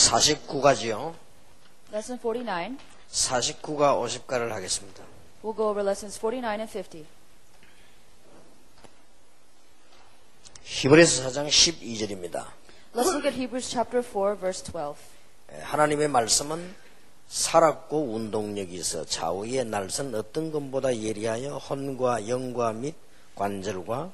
49가지요. Lesson 49. 49가 50가를 하겠습니다. We'll go over lessons 49 and 50. 히브리서 4장 12절입니다. Let's look at Hebrews chapter 4, verse 12. 하나님의 말씀은 살았고 운동력이 있어 좌우의 날선 어떤 것보다 예리하여 혼과 영과 및 관절과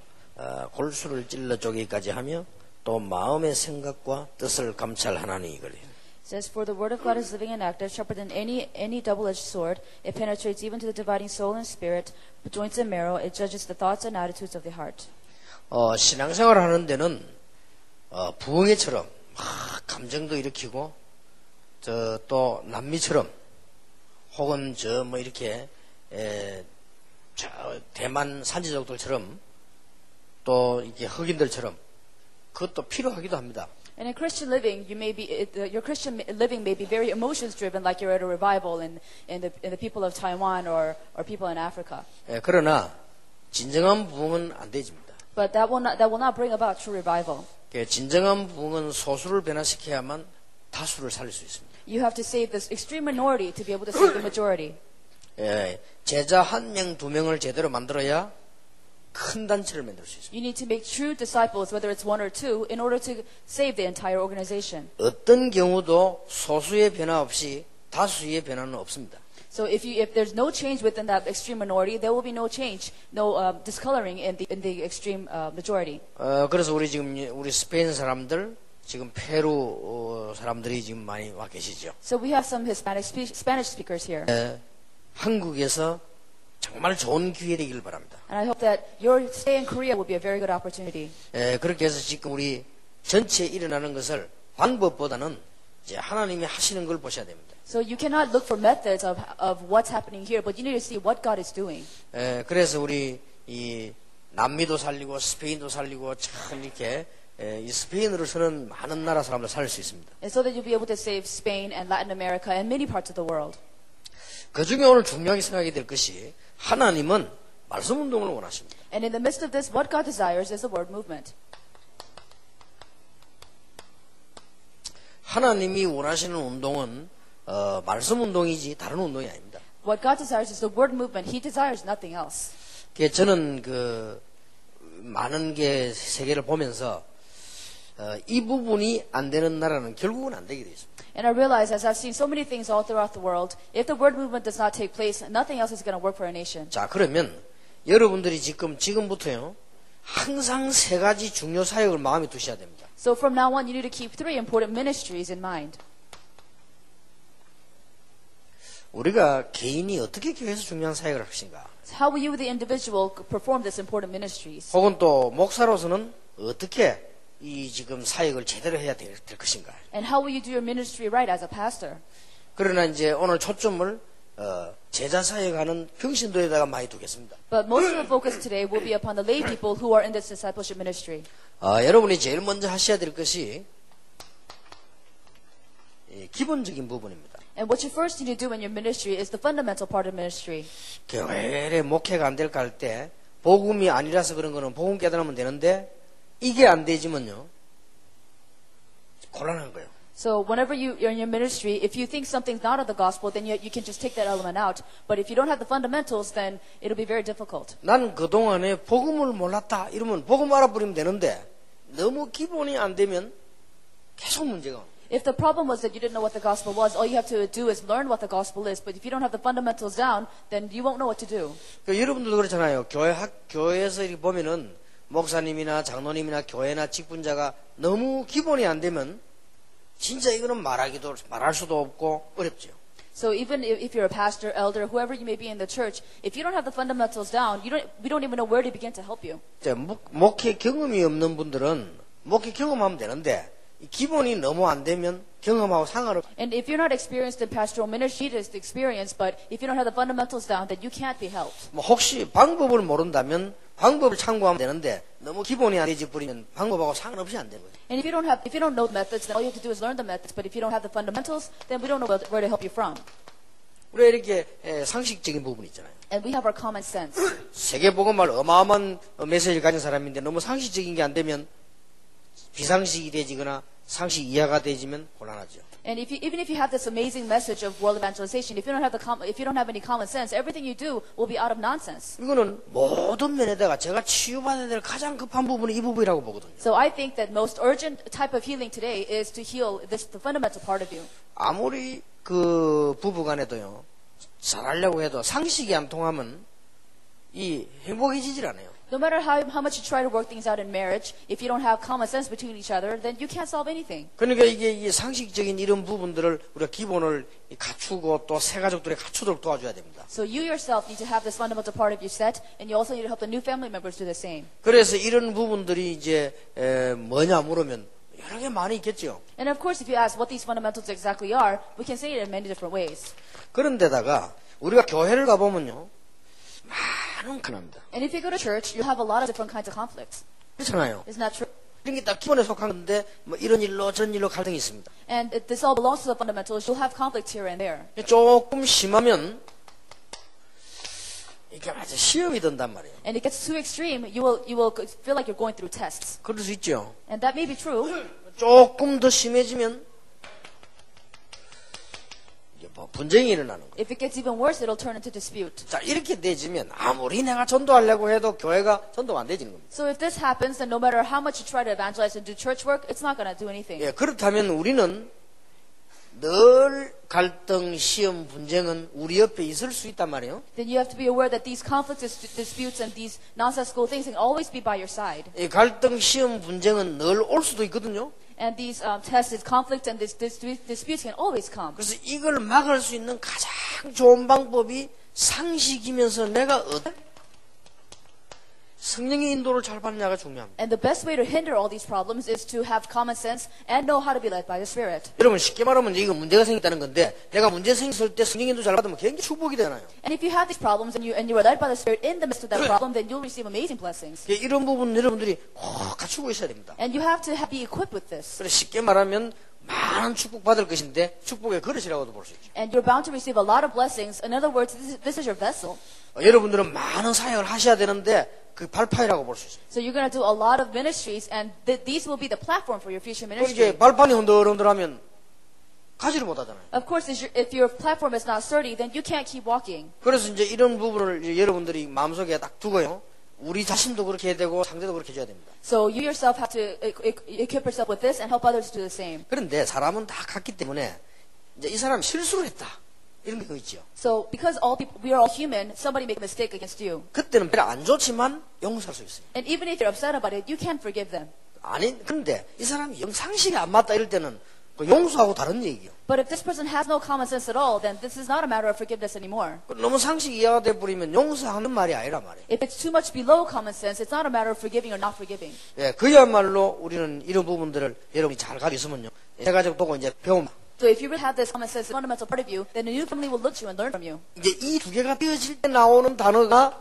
골수를 찔러 쪼개기까지 하며 또 마음의 생각과 뜻을 감찰하나니 이거래요. It says, For the word of God is living and active, sharper than any double-edged sword. It penetrates even to the dividing soul and spirit, joints and marrow. It judges the thoughts and attitudes of the heart. 신앙생활을 하는 데는 부흥회처럼 감정도 일으키고 또 남미처럼 혹은 이렇게 대만 산지족들처럼 또 이렇게 흑인들처럼 그것도 필요하기도 합니다. And in Christian living, your Christian living may be very emotions driven, like you're at a revival in the people of Taiwan or people in Africa. 그러나 진정한 부흥은 안 되집니다. But that will not bring about true revival. 진정한 부흥은 소수를 변화시켜야만 다수를 살릴 수 있습니다. You have to save this extreme minority to be able to save the majority. 제자 1명, 2명을 제대로 만들어야 큰 단체를 만들 수 있습니다. You need to make true disciples, whether it's one or two, in order to save the entire organization. 어떤 경우도 소수의 변화 없이 다수의 변화는 없습니다. So if there's no change within that extreme minority, there will be no change, no discoloring in the extreme majority. 그래서 우리 스페인 사람들, 지금 페루 사람들이 지금 많이 와 계시죠. So we have some Spanish speakers here. 한국에서 정말 좋은 기회 되기를 바랍니다. And I hope that your stay in Korea will be a very good opportunity. 그렇게 해서 지금 우리 전체에 일어나는 것을 방법보다는 이제 하나님이 하시는 걸 보셔야 됩니다. So you cannot look for methods of what's happening here, but you need to see what God is doing. 그래서 우리 이 남미도 살리고 스페인도 살리고 참 이렇게 이 스페인으로 서는 많은 나라 사람들 살릴 수 있습니다. And so that you'll be able to save Spain and Latin America and many parts of the world. 그 중에 오늘 중요하게 생각이 될 것이 하나님은 말씀 운동을 원하십니다. And in the midst of this, what God desires is the word movement. 하나님이 원하시는 운동은 말씀 운동이지 다른 운동이 아닙니다. What God desires is the word movement. He desires nothing else. 저는 많은 게 세계를 보면서 이 부분이 안 되는 나라는 결국은 안 되게 돼 있습니다. And I realize, as I've seen so many things all throughout the world, if the word movement does not take place, nothing else is going to work for a nation. 자, 그러면 여러분들이 지금부터요, 항상 세 가지 중요 사역을 마음에 두셔야 됩니다. So from now on, you need to keep three important ministries in mind. 우리가 개인이 어떻게 교회에서 중요한 사역을 할 것인가? How will you, the individual, perform this important ministries? 혹은 또 목사로서는 어떻게 이 지금 사역을 제대로 해야 될 것인가? And how will you do your ministry right as a pastor? 그러나 이제 오늘 초점을 제자 사역하는 평신도에다가 많이 두겠습니다. But most of the focus today will be upon the lay people who are in this discipleship ministry. 여러분이 제일 먼저 하셔야 될 것이 기본적인 부분입니다. And what you first need to do in your ministry is the fundamental part of ministry. 교회에 목회가 안 될까 할 때 복음이 아니라서 그런 거는 복음 깨달으면 되는데 이게 안 되지만요 곤란한 거예요. So whenever you're in your ministry, if you think something's not of the gospel, then you can just take that element out. But if you don't have the fundamentals, then it'll be very difficult. 난 그동안에 복음을 몰랐다 이러면 복음 알아버리면 되는데 너무 기본이 안 되면 계속 문제가 옵니다. If the problem was that you didn't know what the gospel was, all you have to do is learn what the gospel is. But if you don't have the fundamentals down, then you won't know what to do. 여러분들도 그렇잖아요. 교회에서 이렇게 보면은 목사님이나 장로님이나 교회나 직분자가 너무 기본이 안 되면 진짜 이거는 말할 수도 없고 어렵죠. So even if you're a pastor, elder, whoever you may be in the church, if you don't have the fundamentals down, we don't even know where to begin to help you. 목회 경험이 없는 분들은 목회 경험하면 되는데 기본이 너무 안 되면 경험하고 상관없. And if you're not experienced in pastoral ministry, it is the experience. But if you don't have the fundamentals down, then you can't be helped. 혹시 방법을 모른다면 방법을 참고하면 되는데 너무 기본이 안 되지 버리면 방법하고 상관없이 안 되는 거예요. And if you don't know the methods, then all you have to do is learn the methods. But if you don't have the fundamentals, then we don't know where to help you from. 우리가 이렇게 상식적인 부분이 있잖아요. And we have our common sense. 세계복음을 어마어마한 메시지를 가진 사람인데 너무 상식적인 게 안 되면 비상식이 되지거나 상식 이하가 되지면 곤란하죠. And even if you have this amazing message of world evangelization, if you don't have any common sense, everything you do will be out of nonsense. 이거는 모든 면에다가 제가 치유받아야 될 가장 급한 부분이 이 부분이라고 보거든요. So I think that most urgent type of healing today is to heal the fundamental part of you. 아무리 그 부부간에도요, 잘하려고 해도 상식이 안 통하면 이 행복해지질 않아요. No matter how much you try to work things out in marriage, if you don't have common sense between each other, then you can't solve anything. 그러니까 이게 상식적인 이런 부분들을 우리가 기본을 갖추고 또 새 가족들이 갖추도록 도와줘야 됩니다. So you yourself need to have this fundamental part of you set, and you also need to help the new family members do the same. 그래서 이런 부분들이 이제 뭐냐 물으면 여러 개 많이 있겠죠. And of course, if you ask what these fundamentals exactly are, we can say it in many different ways. 그런데다가 우리가 교회를 가보면요, 많은 가난합니다. And if you go to church, you'll have a lot of different kinds of conflicts. 그렇잖아요. Isn't that true? 이런 게 다 기본에 속한 건데 뭐 이런 일로 저런 일로 갈등이 있습니다. And this all belongs to the fundamentals. You'll have conflict here and there. 조금 심하면 이게 아주 시험이 든단 말이에요. And it gets too extreme, you will feel like you're going through tests. 그럴 수 있죠. And that may be true. 조금 더 심해지면 이게 뭐 분쟁이 일어나는 거예요. If it gets even worse, it'll turn into dispute. 자, 이렇게 되지면 아무리 내가 전도하려고 해도 교회가 전도가 안 되지는 겁니다. So if this happens, then no matter how much you try to evangelize and do church work, it's not going to do anything. 예, 그렇다면 우리는 늘 갈등, 시험, 분쟁은 우리 옆에 있을 수 있단 말이에요. Then you have to be aware that these conflicts, disputes, and these nonsensical things can always be by your side. 이 갈등, 시험, 분쟁은 늘 올 수도 있거든요. And these tests, these conflicts, and these disputes can always come. 그래서 이걸 막을 수 있는 가장 좋은 방법이 상식이면서 내가 성령의 인도를 잘 받느냐가 중요합니다. And the best way to hinder all these problems is to have common sense and know how to be led by the Spirit. 여러분 쉽게 말하면 이거 문제가 생겼다는 건데 내가 문제 생겼을 때 성령의 인도 잘 받으면 굉장히 축복이 되나요? And if you have these problems and you are led by the Spirit in the midst of that problem, then you'll receive amazing blessings. 이런 부분 여러분들이 꼭 갖추고 있어야 됩니다. And you have to be equipped with this. 그래서 쉽게 말하면 많은 축복 받을 것인데 축복의 그릇이라고도 볼 수 있죠. And you're bound to receive a lot of blessings. In other words, this is your vessel. 여러분들은 많은 사역을 하셔야 되는데 그 발판이라고 볼 수 있어요. So you're going to do a lot of ministries, and these will be the platform for your future 그럼 ministry. 이제 발판이 흔들흔들하면 가지를 못하잖아요. Of course, if your platform is not sturdy, then you can't keep walking. 그래서 이제 이런 부분을 이제 여러분들이 마음속에 딱 두고요. 우리 자신도 그렇게 해야 되고 상대도 그렇게 해줘야 됩니다. So you yourself have to equip yourself with this and help others do the same. 그런데 사람은 다 같기 때문에 이제 이 사람이 실수를 했다. 이런 게 있죠. So because we are all human, somebody make a mistake against you. 그때는 별로 안 좋지만 용서할 수 있어요. And even if you're upset about it, you can forgive them. 아니, 그런데 이 사람이 상식이 안 맞다 이럴 때는 그 용서하고 다른 얘기예요. But if this person has no common sense at all, then this is not a matter of forgiveness anymore. 너무 상식 이하가 돼버리면 용서하는 말이 아니란 말이에요. If it's too much below common sense, it's not a matter of forgiving or not forgiving. 예, 그야말로 우리는 이런 부분들을 여러분이 잘 가지고 있으면요. 새 가족 보고 이제 배웁니다. So if you really have this common sense, fundamental part of you, then the new family will look to you and learn from you. 이제 이 두 개가 띄어질 때 나오는 단어가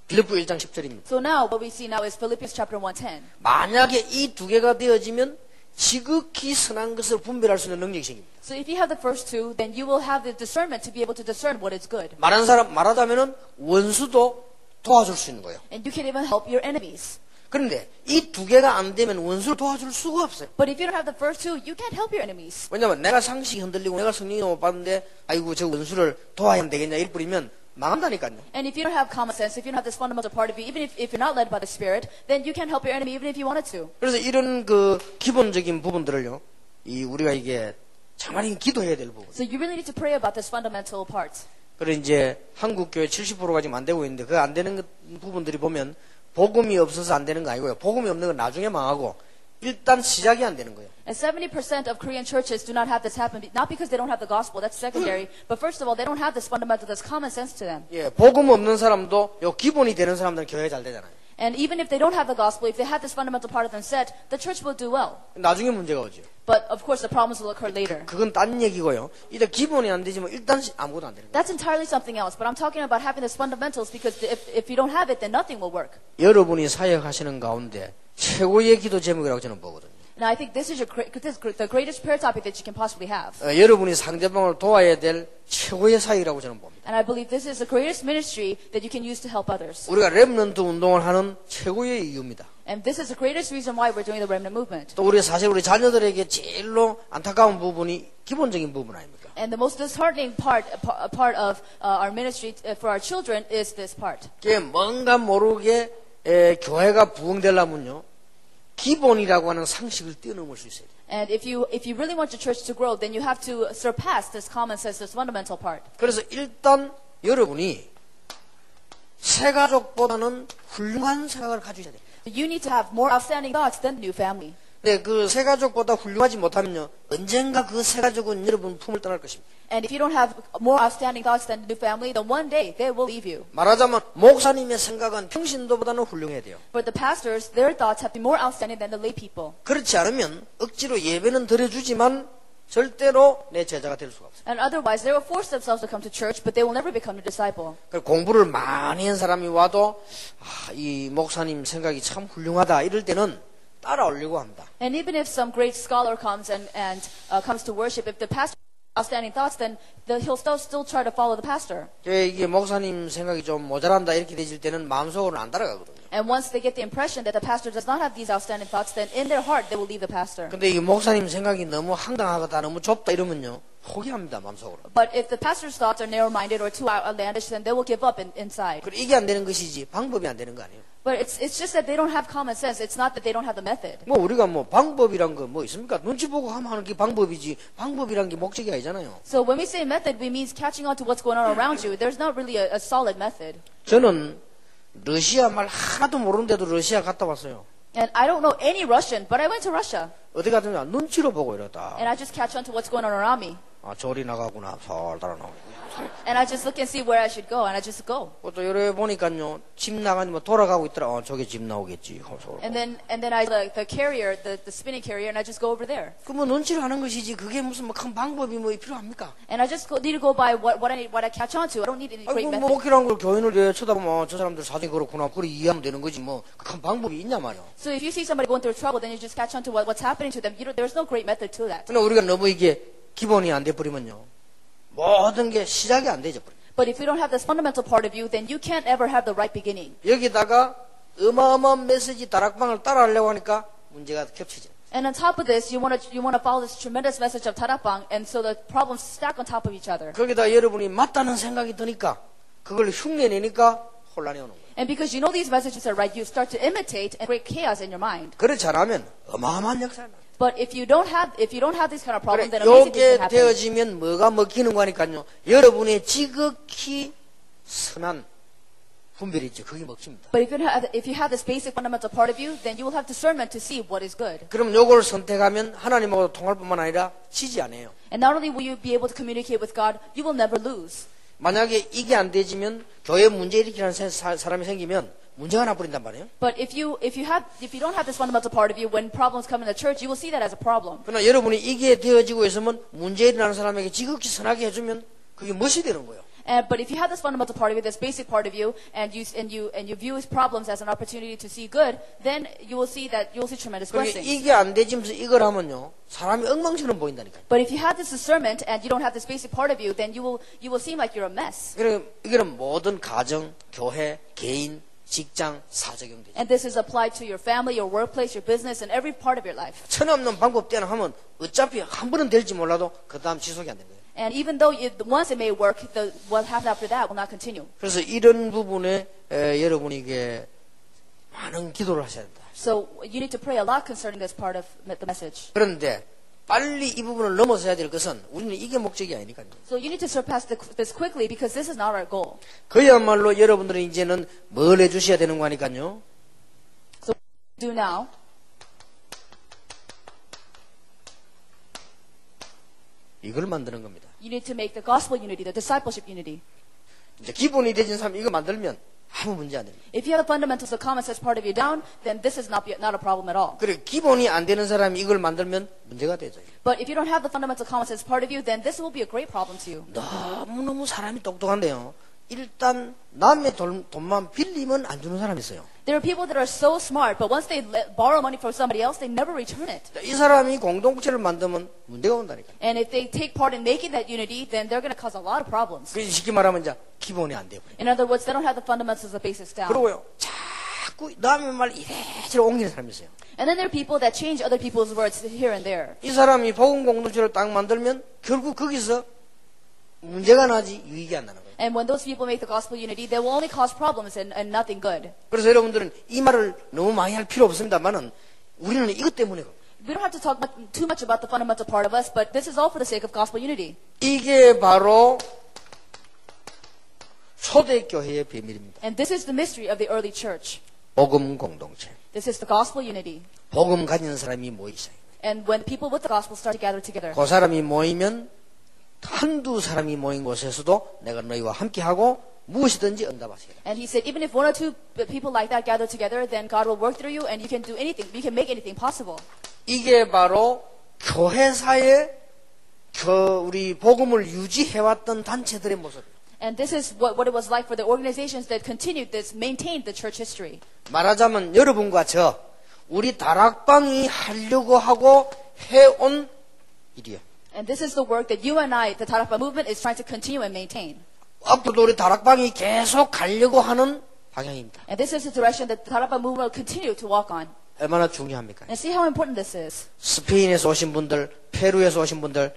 빌립보 1장 10절입니다. So now, what we see now is Philippians chapter 1:10. 만약에 이 두 개가 되어지면 지극히 선한 것을 분별할 수 있는 능력이 생깁니다. So if you have the first two, then you will have the discernment to be able to discern what is good. 말하자면은 원수도 도와줄 수 있는 거예요. And you can even help your enemies. 그런데 이 두 개가 안 되면 원수를 도와줄 수가 없어요. But if you don't have the first two, you can't help your enemies. 왜냐면 내가 상식이 흔들리고 내가 성령이 못 받는데 아이고 저 원수를 도와야 되겠냐 이럴 뿌리면 망한다니까요. And if you don't have common sense, if you don't have this fundamental part of you, even if you're not led by the Spirit, then you can't help your enemy even if you wanted to. 그래서 이런 그 기본적인 부분들을요, 우리가 이게 정말 기도해야 될 부분. So you really need to pray about this fundamental part. 그래 이제 한국 교회 70%가 지금 안 되고 있는데 그 안 되는 부분들이 보면 복음이 없어서 안 되는 거 아니고요. 복음이 없는 건 나중에 망하고 일단 시작이 안 되는 거예요. And 70% of Korean churches do not have this happen, not because they don't have the gospel, that's secondary, but first of all, they don't have this fundamental, this common sense to them. 예, 복음 없는 사람도 요 기본이 되는 사람들은 교회가 잘 되잖아요. And even if they don't have the gospel, if they have this fundamental part of them set, the church will do well. 나중에 문제가 오죠. But of course, the problems will occur later. 그건 딴 얘기고요. 이제 기본이 안 되지만 일단 아무것도 안 되는 거예요. That's entirely something else. But I'm talking about having these fundamentals because if you don't have it, then nothing will work. 여러분이 사역하시는 가운데 최고의 기도 제목이라고 저는 보거든요. And I think this is the greatest prayer topic that you can possibly have. 여러분이 상대방을 도와야 될 최고의 사역이라고 저는 봅니다. And I believe this is the greatest ministry that you can use to help others. 우리가 렘넌트 운동을 하는 최고의 이유입니다. And this is the greatest reason why we're doing the remnant movement. 또 사실 우리 자녀들에게 제일로 안타까운 부분이 기본적인 부분 아닙니까? And the most disheartening part of our ministry for our children is this part. 그게 뭔가 모르게 교회가 부흥되려면요, 기본이라고 하는 상식을 뛰어넘을 수 있어야 돼요. And if you really want your church to grow, then you have to surpass this common sense, this fundamental part. 그래서 일단 여러분이 새가족보다는 훌륭한 생각을 가지셔야 돼요. You need to have more outstanding thoughts than the new family. 근데 그 새가족보다 훌륭하지 못하면요, 언젠가 그 새가족은 여러분 품을 떠날 것입니다. And if you don't have more outstanding thoughts than the new family, then one day they will leave you. 말하자면 목사님의 생각은 평신도보다는 훌륭해야 돼요. For the pastors, their thoughts have to be more outstanding than the lay people. 그렇지 않으면 억지로 예배는 드려주지만 절대로 내 제자가 될 수가 없어요. And otherwise, they will force themselves to come to church, but they will never become a disciple. 공부를 많이 한 사람이 와도 이 목사님 생각이 참 훌륭하다 이럴 때는 따라오려고 합니다. And even if some great scholar comes and comes to worship, if the pastor has outstanding thoughts, then he'll still try to follow the pastor. 이게 목사님 생각이 좀 모자란다 이렇게 되질 때는 마음속으로는 안 따라가거든요. And once they get the impression that the pastor does not have these outstanding thoughts, then in their heart they will leave the pastor. 근데 이 목사님 생각이 너무 황당하다, 너무 좁다 이러면요, 포기합니다, 마음속으로. But if the pastor's thoughts are narrow-minded or too outlandish, then they will give up inside. 그리고 이게 안 되는 것이지 방법이 안 되는 거 아니에요? But it's just that they don't have common sense. It's not that they don't have the method. 뭐 우리가 뭐 방법이란 거 뭐 있습니까? 눈치 보고 하는 게 방법이지 방법이란 게 목적이 아니잖아요. So when we say method, we mean catching on to what's going on around you. There's not really a solid method. 저는 러시아 말 하나도 모르는데도 러시아 갔다 왔어요. And I don't know any Russian, but I went to Russia. 어디 갔더니 눈치로 보고 이러다. And I just catch on to what's going on around me. 아, 저리 나가구나. 잘 따라 나오고. And I just look and see where I should go, and I just go. 또 이래 보니까요, 집 나가니 뭐 돌아가고 있더라. 저게 집 나오겠지. And then I the carrier, the spinning carrier, and I just go over there. 그 뭐 눈치를 하는 것이지 그게 무슨 뭐 큰 방법이 뭐 필요합니까? And I just need to go by what I catch on to. I don't need any great 아이고 method. 뭐 목회란 걸 교인을 쳐다보면 저 사람들 사정이 그렇구나. 그래 이해하면 되는 거지 뭐 큰 방법이 있냐 말이야. So if you see somebody going through trouble, then you just catch on to what's happening to them. There's no great method to that. 근데 우리가 너무 이게 기본이 안 돼 버리면요, 모든 게 시작이 안 되죠. But if you don't have this fundamental part of you, then you can't ever have the right beginning. 여기다가 어마어마한 메시지 다락방을 따라하려고 하니까 문제가 겹치죠. And on top of this, you want to follow this tremendous message of Tarakbang, and so the problems stack on top of each other. 거기다 여러분이 맞다는 생각이 드니까 그걸 흉내내니까 혼란이 오는 거예요. And because you know these messages are right, you start to imitate and create chaos in your mind. 그렇지 않으면 어마어마한 역사가 나요. But if you don't have this kind of problem, 그래, then amazing things 이게 can happen. 되어지면 뭐가 먹히는 거니까요. 여러분의 지극히 선한 분별이 있죠. 그게 먹힙니다. But if you have this basic fundamental part of you, then you will have discernment to see what is good. 그럼 요걸 선택하면 하나님하고 통할 뿐만 아니라 지지 않아요. And not only will you be able to communicate with God, you will never lose. 만약에 이게 안 되지면 교회 문제 일으키는 사람이 생기면 문제가 나버린단 말이에요. But if you don't have this fundamental part of you, when problems come in the church, you will see that as a problem. 그러나 여러분이 이게 되어지고 있으면 문제 일어나는 사람에게 지극히 선하게 해주면 그게 멋이 되는 거예요. But if you have this fundamental part of you, this basic part of you, and you view his problems as an opportunity to see good, then you will see tremendous 그러니까 blessings. 이게 안 되지면서 이걸 하면요, 사람이 엉망처럼 보인다니까요. But if you have this discernment and you don't have this basic part of you, then you will seem like you're a mess. 그러니까 이거는 모든 가정, 교회, 개인, 직장, 사적용되죠. And this is applied to your family, your workplace, your business, and every part of your life. 천없는 방법 때나 하면 어차피 한 번은 될지 몰라도 그 다음 지속이 안 되는 거예요. And even though once it may work, what happens after that will not continue. 그래서 이런 부분에 여러분이 이게 많은 기도를 하셔야 된다. So you need to pray a lot concerning this part of the message. 그런데 빨리 이 부분을 넘어서야 될 것은 우리는 이게 목적이 아니니까요. So you need to surpass this quickly because this is not our goal. 그야말로 여러분들은 이제는 뭘 해주셔야 되는 거니까요. So what do now? 이걸 만드는 겁니다. You need to make the gospel unity, the discipleship unity. 이제 기본이 되진 사람이 이거 만들면 아무 문제 안 됩니다. If you have the fundamentals of common sense part of you down, then this is not a problem at all. 그래 기본이 안 되는 사람이 이걸 만들면 문제가 되죠. But if you don't have the fundamental common sense part of you, then this will be a great problem to you. 너무너무 사람이 똑똑한데요. 일단 남의 돈만 빌리면 안 주는 사람이 있어요. There are people that are so smart, but once they borrow money from somebody else, they never return it. 이 사람이 공동체를 만들면 문제가 온다니까. And if they take part in making that unity, then they're going to cause a lot of problems. 쉽게 말하면 이제 기본이 안 돼 버려. In other words, they don't have the fundamentals of the basics down. 그리고요, 자꾸 남의 말 이래저래 옮기는 사람이 있어요. And then there are people that change other people's words here and there. 이 사람이 복음 공동체를 딱 만들면 결국 거기서 문제가 나지 유익이 안 나는 거예요. And when those people make the gospel unity, they will only cause problems and nothing good. 그래서 여러분들은 이 말을 너무 많이 할 필요 없습니다만은 우리는 이것 때문에 We don't have to talk too much about the fundamental part of us, but this is all for the sake of gospel unity. 이게 바로 초대교회의 비밀입니다. And this is the mystery of the early church. 복음 공동체. This is the gospel unity. 복음 가진 사람이 모이세요. And when people with the gospel start to gather together, 그 사람이 모이면 한두 사람이 모인 곳에서도 내가 너희와 함께하고 무엇이든지 응답하세요. and he said, even if one or two people like that gather together, then God will work through you and you can do anything. You can make anything possible. 이게 바로 교회사에 우리 복음을 유지해왔던 단체들의 모습이에요. And this is what it was like for the organizations that continued this, maintained the church history. 말하자면 여러분과 저 우리 다락방이 하려고 하고 해온 일이에요. And this is the work that you and I, the Tarapa movement, is trying to continue and maintain. 앞으로도 우리 다락방이 계속 가려고 하는 방향입니다. And this is the direction that the Tarapa movement will continue to walk on. 얼마나 중요합니까? And see how important this is. 스페인에서 오신 분들, 페루에서 오신 분들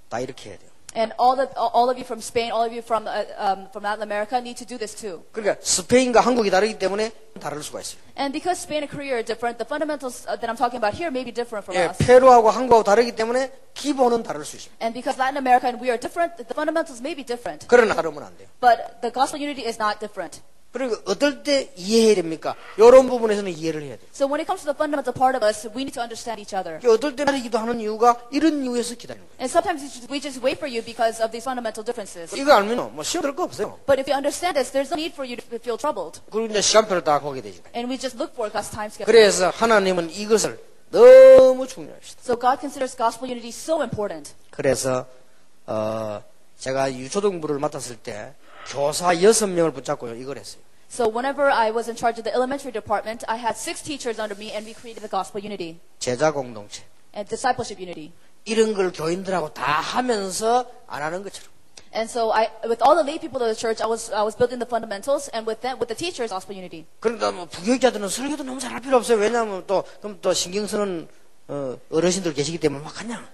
다 이렇게 해야 돼요. And all of you from Spain, all of you from Latin America need to do this too. 그러니까 스페인과 한국이 다르기 때문에 다를 수가 있어요. And because Spain and Korea are different, the fundamentals that I'm talking about here may be different from 예, us. 페루하고 한국하고 다르기 때문에 기본은 다를 수 있습니다. And because Latin America and we are different, the fundamentals may be different. 그러나 다르면 안 돼요. But the gospel unity is not different. 그리고 어떨 때 이해해야 됩니까? 이런 부분에서는 이해를 해야 돼요. So when it comes to the fundamental part of us, we need to understand each other. 어떨 때 기도하는 이유가 이런 이유에서 기다리는 거예요. And sometimes we just wait for you because of these fundamental differences. 이거 알면 뭐 시험 들 거 없어요. But if you understand this, there's no need for you to feel troubled. 그리고 이제 시간표를 딱 보게 되죠. And we just look for God's time schedule. 그래서 하나님은 이것을 너무 중요하시다. So God considers gospel unity so important. 그래서 제가 유초등부를 맡았을 때 교사 6명을 붙잡고 이걸 했어요. So whenever I was in charge of the elementary department, I had 6 teachers under me and we created the gospel unity 제자 공동체. and discipleship unity. 이런 걸 교인들하고 다 하면서 안 하는 것처럼. And so with all the lay people of the church, I was building the fundamentals, and with the teachers, gospel unity. 그러니까 뭐 부교육자들은 설교도 너무 잘할 필요 없어요. 왜냐하면 그럼 또 신경 쓰는 어르신들 계시기 때문에 막 그냥.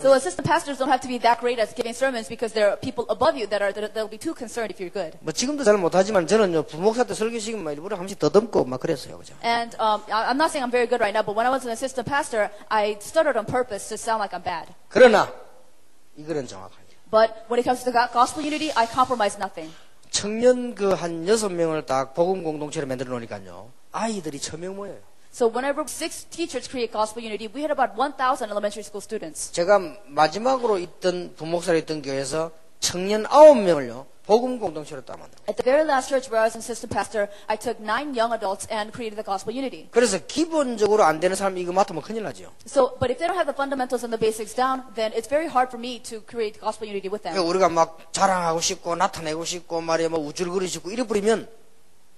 So assistant pastors don't have to be that great at giving sermons because there are people above you that'll be too concerned if you're good. 뭐 지금도 잘 못하지만 저는 부목사 때 설교 시간 막 일부러 한 번씩 더듬고 막 그랬어요, 그죠? And I'm not saying I'm very good right now, but when I was an assistant pastor, I stuttered on purpose to sound like I'm bad. 그러나 이거는 정확하게. But when it comes to the gospel unity, I compromise nothing. 청년 한 6명을 딱 복음 공동체를 만들어 놓으니까요. 아이들이 1000명 모여요. So whenever 6 teachers create gospel unity, we had about 1,000 elementary school students. 제가 마지막으로 있던 부목사로 있던 교회에서 청년 9명을요. 복음 공동체로 딱 만들어요. At the very last church where I was an assistant pastor, I took 9 young adults and created the gospel unity. 그래서 기본적으로 안 되는 사람이 이거 맡으면 큰일 나죠. So, but if they don't have the fundamentals and the basics down, then it's very hard for me to create gospel unity with them. 그러니까 우리가 막 자랑하고 싶고 나타내고 싶고 말이야 뭐 우쭐거리고 이래 버리면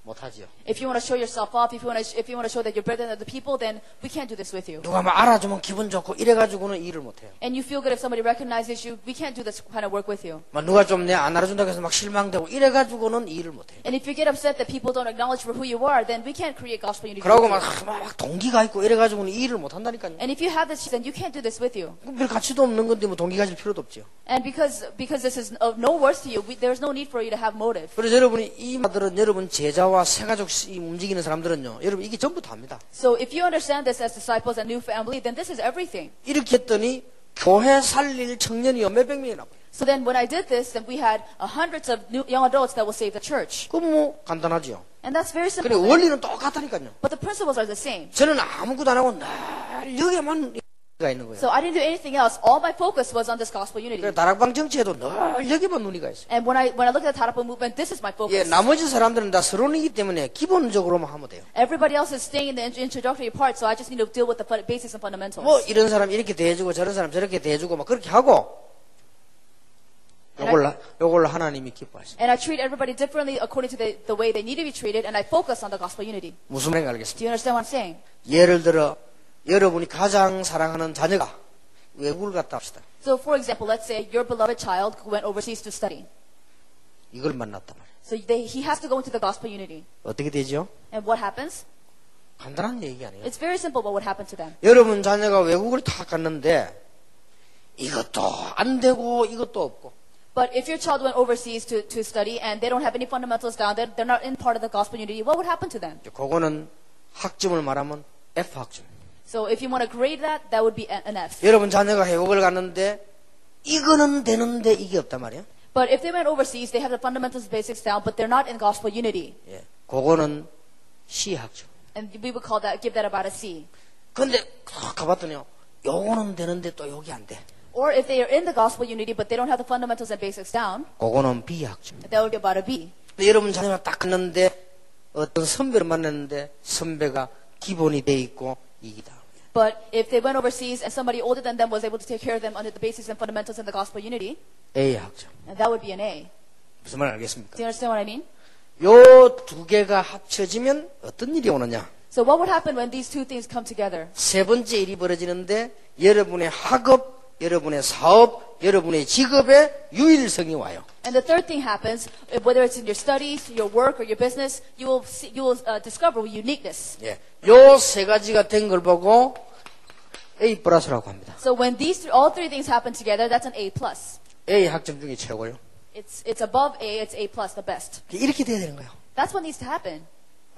못하지요. If you want to show yourself off, if you want to show that you're better than other people, then we can't do this with you. 누가 막 알아주면 기분 좋고 이래가지고는 일을 못해요. And you feel good if somebody recognizes you, we can't do this kind of work with you. 막 누가 좀 내 안 알아준다고 해서 막 실망되고 이래가지고는 일을 못해요. And if you get upset that people don't acknowledge for who you are, then we can't create gospel unity. 그러고 with 막 you. 동기가 있고 이래가지고는 일을 못한다니까요. And if you have this, then you can't do this with you. 별 가치도 없는 건데 뭐 동기 가질 필요도 없죠. And because this is of no worth to you, there's no need for you to have motive. 그래서 여러분이 이 말들은 여러분 제자와 새가족 움직이는 사람들은요. 여러분 이게 전부 다입니다. So if you understand this as disciples and new family, then this is everything. 이렇게 했더니 교회 살릴 청년이요 몇백 명이 나와요. So then when I did this, then we had hundreds of new young adults that will save the church. 그럼 뭐 간단하죠. And that's very simple. 그래 원리는 똑같다니까요. But the principles are the same. 저는 아무것도 안 하고 늘 여기에만 가 있는 거예요. So I didn't do anything else. All my focus was on this gospel unity. 그래 다락방 정치에도 늘 여기만 눈이가 있어요. And when I look at the Tarapa movement, this is my focus. 예, 나머지 사람들은 다 서론이기 때문에 기본적으로만 하면 돼요. Everybody else is staying in the introductory part, so I just need to deal with the basics and fundamentals. 뭐 이런 사람 이렇게 대해주고 저런 사람 저렇게 대해주고 막 그렇게 하고 요걸 하나님이 기뻐하십니다. And I treat everybody differently according to the way they need to be treated, and I focus on the gospel unity. 무슨 말인지 알겠습니다. Do you understand what I'm saying? 예를 들어 여러분이 가장 사랑하는 자녀가 외국을 갔다 합시다. So for example, let's say your beloved child went overseas to study. 이걸 만났단 말이에요. So he has to go into the gospel unity. 어떻게 되죠? And what happens? 간단한 얘기 아니에요. It's very simple what would happen to them. 여러분 자녀가 외국을 다 갔는데 이것도 안 되고 이것도 없고 But if your child went overseas to study and they don't have any fundamentals down, they're not in part of the gospel unity, what would happen to them? 그거는 학점을 말하면 F 학점. So if you want to grade that, that would be an F. 여러분 자녀가 해국을 갔는데 이거는 되는데 이게 없단 말이에요. But if they went overseas, they have the fundamentals basics down, but they're not in gospel unity. 예, 그거는 C 학점. And we would give that about a C. 근데 가봤더니요, 요거는 되는데 또 여기 안 돼. Or if they are in the gospel unity, but they don't have the fundamentals and basics down, 그거는 B 학점. that would be about a B. 근데 여러분 자녀가 딱 갔는데 어떤 선배를 만났는데 선배가 기본이 돼 있고 이기다. But if they went overseas and somebody older than them was able to take care of them under the basics and fundamentals in the gospel unity, A 학점. and that would be an A. 무슨 말 알겠습니까? Do you understand what I mean? 요 두 개가 합쳐지면 어떤 일이 오느냐? So what would happen when these two things come together? 세 번째 일이 벌어지는데 여러분의 학업, 여러분의 사업, 여러분의 직업에 유일성이 와요. And the third thing happens, whether it's in your studies, your work, or your business, you will discover uniqueness. 예, 요 세 가지가 된 걸 보고 A 플러스라고 합니다. So when all three things happen together, that's an A plus. A 학점 중에 최고요. It's above A, it's A plus, the best. 이렇게 돼야 되는 거예요. That's what needs to happen.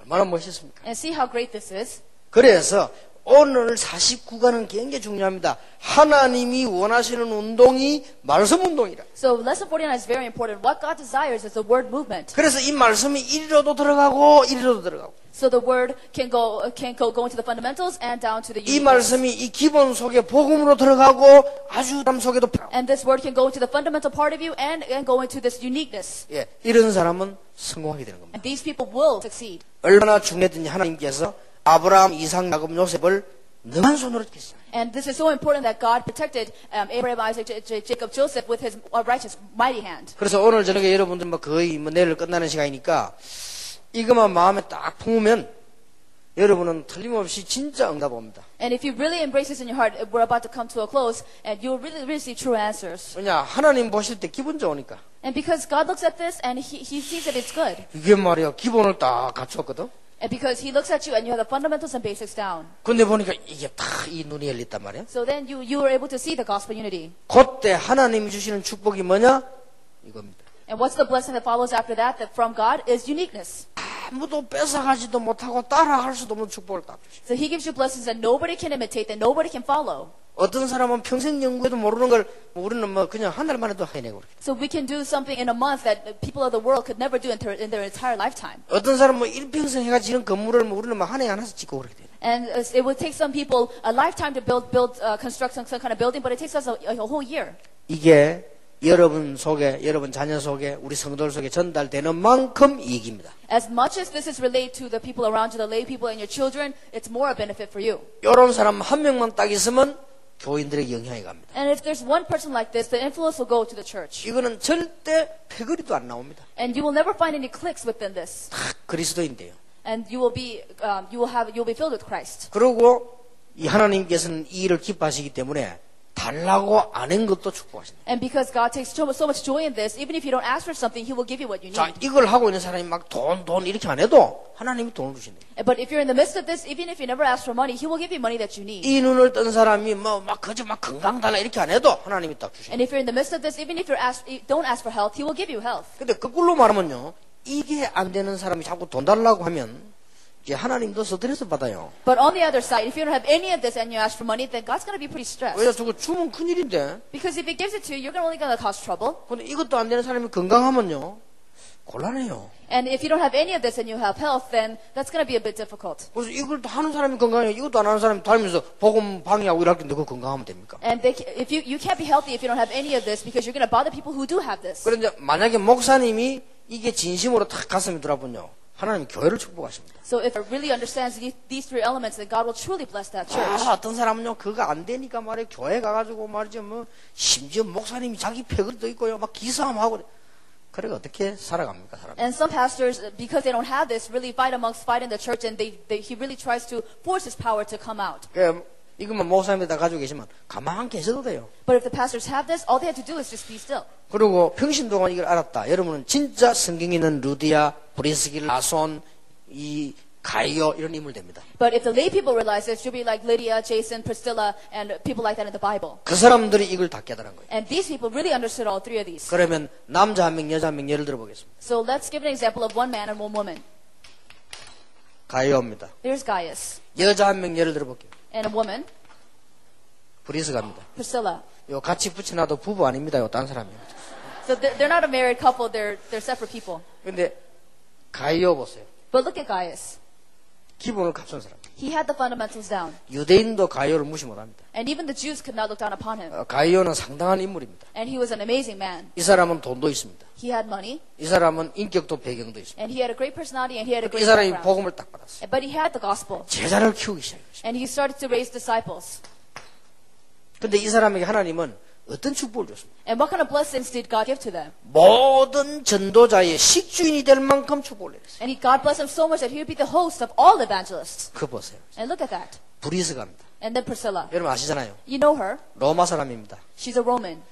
얼마나 멋있습니까? And see how great this is. 그래서 오늘 49과는 굉장히 중요합니다. 하나님이 원하시는 운동이 말씀 운동이라. So lesson 49 is very important. What God desires is the word movement. 그래서 이 말씀이 이리로도 들어가고 이리로도 들어가고. So the word can go into the fundamentals and down to the 이 uniqueness. 말씀이 이 기본 속에 복음으로 들어가고 아주 담 속에도 And this word can go into the fundamental part of you and go into this uniqueness. 예, 이런 사람은 성공하게 되는 겁니다. And these people will succeed. 얼마나 중요했든지 하나님께서 아브라함, 이삭, 야곱, 요셉을 능한 손으로 지켰어요. And this is so important that God protected Abraham, Isaac, Jacob, Joseph with his righteous, mighty hand. 그래서 오늘 저녁에 여러분들 거의 내일 끝나는 시간이니까 이것만 마음에 딱 품으면 여러분은 틀림없이 진짜 응답 옵니다. And if you really embrace this in your heart, we're about to come to a close, and you'll really see true answers. 왜냐 하나님 보실 때 기분 좋으니까. And because God looks at this and He sees that it's good. 이게 말이야 기본을 딱 갖췄거든. And because He looks at you and you have the fundamentals and basics down. 근데 보니까 이게 다 이 눈이 열렸단 말이야. So then you are able to see the gospel unity. 그때 하나님이 주시는 축복이 뭐냐? 이겁니다. And what's the blessing that follows after that from God is uniqueness. 아무도 뺏어가지도 못하고 따라할 수도 없는 축복을 딱 주시죠. So He gives you blessings that nobody can imitate, that nobody can follow. 어떤 사람은 평생 연구해도 모르는 걸 우리는 뭐 그냥 한 달만 해도 해내고 그래. So we can do something in a month that people of the world could never do in their entire lifetime. 어떤 사람은 뭐 일평생 해가지고 이런 건물을 뭐 우리는 뭐 한 해에 하나씩 짓고 그렇게 돼. And it would take some people a lifetime to construct some kind of building, but it takes us a whole year. 이게 여러분 속에, 여러분 자녀 속에, 우리 성도들 속에 전달되는 만큼 이익입니다. As much as this is relayed to the people around you, the lay people and your children, it's more a benefit for you. 이런 사람 한 명만 딱 있으면 교인들에게 영향이 갑니다. And if there's one person like this, the influence will go to the church. 이거는 절대 패거리도 안 나옵니다. And you will never find any cliques within this. 다 그리스도인데요. And you will be filled with Christ. 그리고 이 하나님께서는 이 일을 기뻐하시기 때문에 달라고 안 한 것도 축복하신다. And because God takes so much joy in this, even if you don't ask for something, He will give you what you 자, need. 이걸 하고 있는 사람이 막 돈 이렇게 안 해도 하나님이 돈을 주신다. But if you're in the midst of this, even if you never ask for money, He will give you money that you need. 이 눈을 뜬 사람이 막 그저 막 건강 달라 이렇게 안 해도 하나님이 딱 주신다. And if you're in the midst of this, even if don't ask for health, He will give you health. 근데 거꾸로 말하면요. 이게 안 되는 사람이 자꾸 돈 달라고 하면 이제 하나님도 스트레스 받아요. But on the other side, if you don't have any of this and you ask for money, then God's going to be pretty stressed. 왜 저거 주면 큰일인데. Because if He gives it to you, you're only going to cause trouble. 근데 이것도 안 되는 사람이 건강하면요. 곤란해요. And if you don't have any of this and you have health, then that's going to be a bit difficult. 그래서 이걸 또 하는 사람이 건강해요. 이것도 안 하는 사람이 다니면서 복음 방해하고 이럴 텐데 그거 건강하면 됩니까? And if you can't be healthy if you don't have any of this because you're going to bother people who do have this. 그런데 만약에 목사님이 이게 진심으로 딱 가슴에 들어보면요. 하나님 교회를 축복하십니다. So if it really understands these three elements, then God will truly bless that church. 어떤 사람은요 그거 안 되니까 말이에요. 교회 가가지고 말이죠 뭐 심지어 목사님이 자기 패거리도 있고요. 막 기싸움하고 그래 어떻게 살아갑니까 사람? And some pastors, because they don't have this, really fight in the church, and he really tries to force his power to come out. 이것만 목사님이 다 가지고 계시면 가만히 계셔도 돼요. But if the pastors have this, all they have to do is just be still. 그리고 평신 동안 이걸 알았다. 여러분은 진짜 성경에 있는 루디아, 브리스길, 나손, 이 가이오 이런 인물 됩니다. But if the lay people realize it, it should be like Lydia, Jason, Priscilla, and people like that in the Bible. 그 사람들이 이걸 다 깨달은 거예요. And these people really understood all three of these. 그러면 남자 한 명, 여자 한 명 예를 들어 보겠습니다. So let's give an example of one man and one woman. 가이오입니다. There's Gaius. 여자 한 명 예를 들어 볼게요. And a woman, 브리스가입니다. Priscilla. 요 같이 붙여놔도 부부 아닙니다. 요 딴 사람이에요. So they're not a married couple, they're separate people. 근데 가이오 보세요. But look at Gaius. 기본을 갖춘 사람. He had the fundamentals down. 유대인도 가이오를 무시 못합니다. And even the Jews could not look down upon him. 가이오는 상당한 인물입니다. And he was an amazing man. 이 사람은 돈도 있습니다. He had money, 이 사람은 인격도 배경도 있습니다. and he had a great personality, and he had a 이 great 사람이 background. 복음을 딱 받았어요. But he had the gospel. 제자를 키우기 시작했어요. And he started to raise disciples. 근데 이 사람에게 하나님은 어떤 축복을 줬습니까? And what kind of blessings did God give to them? 모든 전도자의 식주인이 될 만큼 축복을 내렸어요. And God blessed him so much that he would be the host of all evangelists. 그거 보세요. And look at that. 브리스가입니다. And then Priscilla. 여러분 아시잖아요. You know her. 로마 사람입니다. She's a Roman.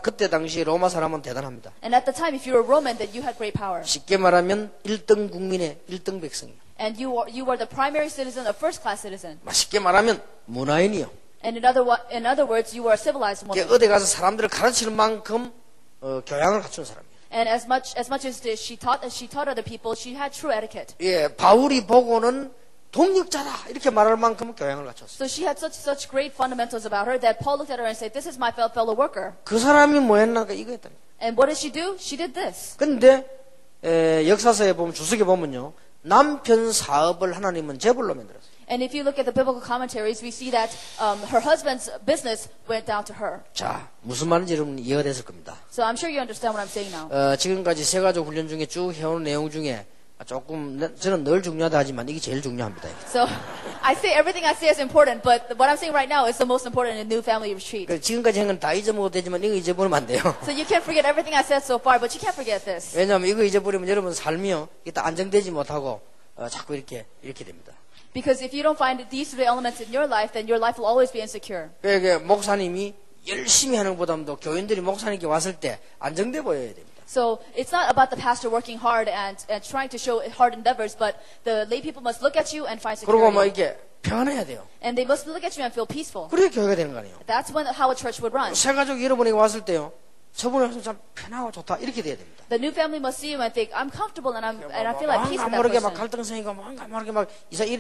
그때 당시 로마 사람은 대단합니다. And at the time, if you were a Roman, then you had great power. 쉽게 말하면 1등 국민의 1등 백성이에요. And you were the primary citizen, a first-class citizen. 쉽게 말하면 문화인이요. And in other words, you were a civilized woman. 어디 가서 사람들을 가르칠 만큼 교양을 갖춘 사람이에요. And as much as she taught other people, she had true etiquette. 예, 바울이 보고는 동력자다 이렇게 말할 만큼 교양을 갖췄어요. So she had such great fundamentals about her that Paul looked at her and said, "This is my fellow worker." 그 사람이 뭐 했나가 이거 했다. And what did she do? She did this. 근데 역사서에 보면 주석에 보면요. 남편 사업을 하나님은 재벌로 만들었어요. And if you look at the biblical commentaries, we see that her husband's business went down to her. 자, 무슨 말인지 여러분 이해가 됐을 겁니다. So I'm sure you understand what I'm saying now. 지금까지 세 가지 훈련 중에 쭉 해오는 내용 중에 조금 저는 늘 중요하다 하지만 이게 제일 중요합니다. So I say everything I say is important, but what I'm saying right now is the most important in New Family Retreat. 지금까지 한 건 다 잊어먹어도 되지만 이거 잊어버리면 안 돼요. So you can't forget everything I said so far, but you can't forget this. 왜냐하면 이거 잊어버리면 여러분 삶이요, 이게 다 안정되지 못하고 자꾸 이렇게 됩니다. Because if you don't find these three elements in your life, then your life will always be insecure. 그러니까 목사님이 열심히 하는 것보다도 교인들이 목사님께 왔을 때 안정돼 보여야 됩니다. So it's not about the pastor working hard and trying to show hard endeavors, but the lay people must look at you and find 그리고 뭐 security. 이렇게 편해야 돼요. And they must look at you and feel peaceful. 그래야 교회가 되는 거 아니에요. That's how a church would run. 새 가족 여러분에게 왔을 때요, 저분이 와서 참 편하고 좋다 이렇게 돼야 됩니다. The new family must see you and think, I'm comfortable and I feel like peace with that 모르게 막 person. 갈등 생기고 모르게 막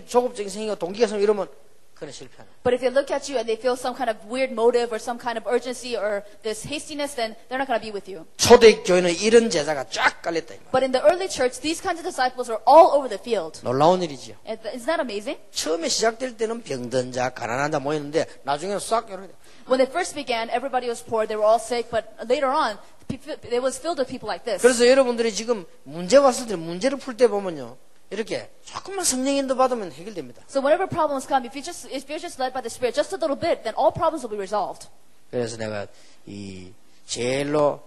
조급증이 생기고 동기가 생기고 이러면 그건 실패하는. But if they look at you and they feel some kind of weird motive or some kind of urgency or this hastiness, then they're not going to be with you. 초대교회는 이런 제자가 쫙 깔렸다. But in the early church, these kinds of disciples are all over the field. 놀라운 일이지요. Isn't that amazing? 처음에 시작될 때는 병든 자, 가난한 자 모였는데 나중에는 싹 이렇게. When it first began, everybody was poor, they were all sick, but later on, it was filled with people like this. 그래서 여러분들이 지금 문제 왔을 때 문제를 풀 때 보면요. 이렇게 조금만 성령 인도 받으면 해결됩니다. So whenever problems come, if you're just led by the Spirit just a little bit, then all problems will be resolved. 그래서 내가 이 제일로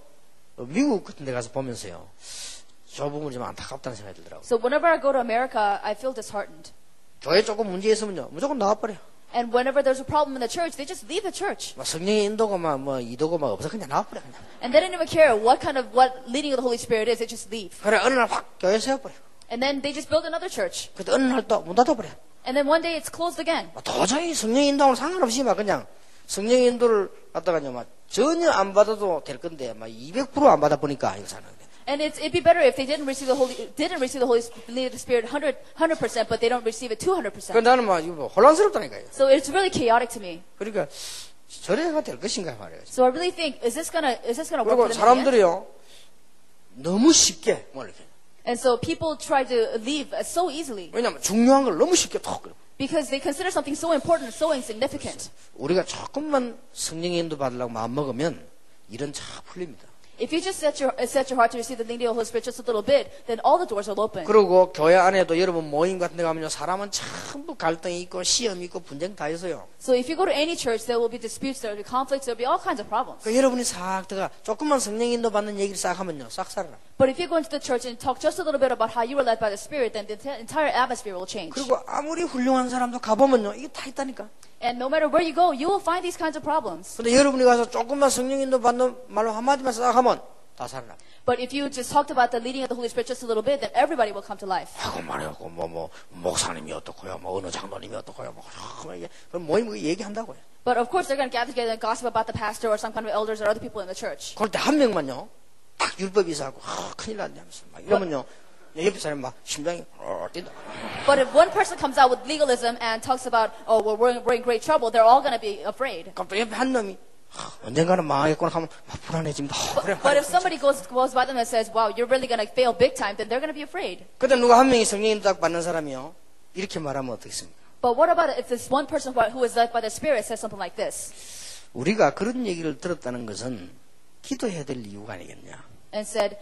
미국 같은 데 가서 보면서요. 저 부분이 좀 안타깝다는 생각이 들더라고요. So whenever I go to America, I feel disheartened. 교회 조금 문제 있으면요. 무조건 나와버려. And whenever there's a problem in the church, they just leave the church. 막 성령의 인도가 뭐 이도가 막 없어 그냥 나와버려 그냥. And they don't even care what leading of the Holy Spirit is, they just leave. 그래 어느 날 확 교회 세워버려. And then they just build another church. 그때 어느 날 또 문 닫아버려. And then one day it's closed again. 도저히 성령 인도하고 상관없이 막 그냥 성령 인도를 갖다가요 막 전혀 안 받아도 될 건데 막 200% 안 받아 보니까 이거 사는 거예요. And it'd be better if they didn't receive the Holy Spirit 100%, but they don't receive it 200%. 그 나는 막 이거 혼란스럽다니까요. So it's really chaotic to me. 그러니까 저래가 될 것인가 말이에요. So I really think, is this gonna work 그리고 for them? in the end? 사람들이요 너무 쉽게 뭐 이렇게. And so people try to leave so easily 왜냐면 중요한 걸 너무 쉽게 톡. because they consider something so important and so insignificant. 우리가 조금만 성령의 인도 받으려고 마음 먹으면 일은 잘 풀립니다. If you just set your heart to receive the leading of the Holy Spirit just a little bit, then all the doors will open. 그리고 교회 안에도 여러분 모임 같은 데 가면요 사람은 전부 갈등이 있고 시험이 있고 분쟁 다 있어요. So if you go to any church, there will be disputes, there will be conflicts, there will be all kinds of problems. 그 여러분이 싹 들어가 조금만 성령 인도 받는 얘기를 싹 하면요 싹 살아나. But if you go into the church and talk just a little bit about how you were led by the Spirit, then the entire atmosphere will change. 그리고 아무리 훌륭한 사람도 가보면요 이게 다 있다니까. And no matter where you go, you will find these kinds of problems. 근데 여러분이 가서 조금만 성령 인도 받는 말로 한마디만 싹 하면 다 살아나. But if you just talked about the leading of the Holy Spirit just a little bit, then everybody will come to life. 하고 말해요. 목사님이 어떻고요, 어느 장로님이 어떻고요, 이게 모임 얘기한다고요. But of course, they're going to gather together and gossip about the pastor or some kind of elders or other people in the church. 그럴 때 한 명만요, 딱 율법이 있어갖고, 큰일 났냐면서, 막 이러면요, 옆에 사람이 막 심장이 뛴다. But if one person comes out with legalism and talks about, oh, well, we're in great trouble, they're all going to be afraid. 그럼 또 옆에 한 놈이, 언젠가는 망하겠구나 하면 막 불안해집니다. But if somebody goes by them and says, wow, you're really going to fail big time, then they're going to be afraid. 그때 누가 한 명이 성령님 딱 받는 사람이요, 이렇게 말하면 어떻겠습니까? But what about if this one person who is led by the Spirit says something like this? 우리가 그런 얘기를 들었다는 것은 기도해야 될 이유가 아니겠냐? And said,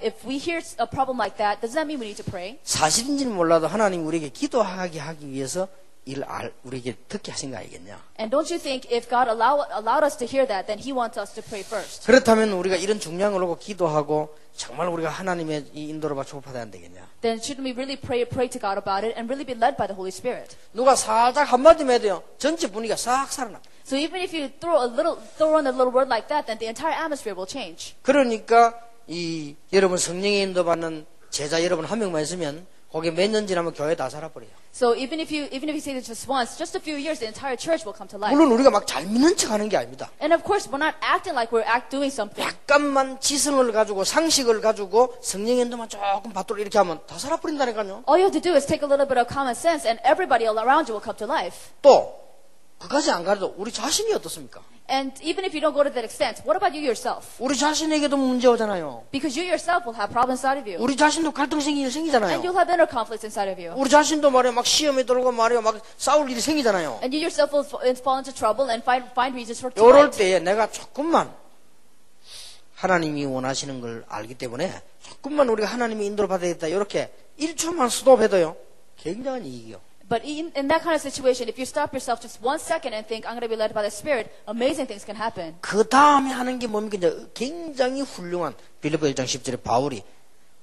if we hear a problem like that, does that mean we need to pray? 사실인지는 몰라도 하나님 우리에게 기도하게 하기 위해서 우리에게 듣게 하신 거 아니겠냐? And don't you think if God allowed us to hear that, then He wants us to pray first? 그렇다면 우리가 이런 중요한 걸 놓고 기도하고 정말 우리가 하나님의 이 인도를 받아 안 되겠냐? Then shouldn't we really pray to God about it and really be led by the Holy Spirit? 누가 살짝 한마디만 해도요, 전체 분위기가 싹 살아나. So even if you throw in a little word like that, then the entire atmosphere will change. 그러니까 여러분 성령의 인도 받는 제자 여러분 한 명만 있으면 거기 몇 년 지나면 교회 다 살아버려요. So even if you say this just once, just a few years, the entire church will come to life. 물론 우리가 막 잘 믿는 척하는 게 아닙니다. And of course, we're not acting like we're doing something. 약간만 지성을 가지고 상식을 가지고 성령의 인도만 조금 받도록 이렇게 하면 다 살아버린다니까요. All you have to do is take a little bit of common sense, and everybody all around you will come to life. 또 그까지 안 가도 우리 자신이 어떻습니까? And even if you don't go to that extent, what about you yourself? 우리 자신에게도 문제 오잖아요. Because you yourself will have problems inside of you. 우리 자신도 갈등 생기잖아요. And you'll have inner conflicts inside of you. 우리 자신도 말이야 막 시험에 들고 말이야 막 싸울 일이 생기잖아요. And you yourself will fall into trouble and find reasons for 이럴 fight. 때에 내가 조금만 하나님이 원하시는 걸 알기 때문에 조금만 우리가 하나님의 인도를 받아야겠다 이렇게 1초만 스톱해도요 굉장한 이익이요. But in that kind of situation, if you stop yourself just 1 second and think, I'm going to be led by the Spirit, amazing things can happen. 그 다음에 하는 게 뭡니까? 이제 굉장히 훌륭한 빌립보 1장 10절에 바울이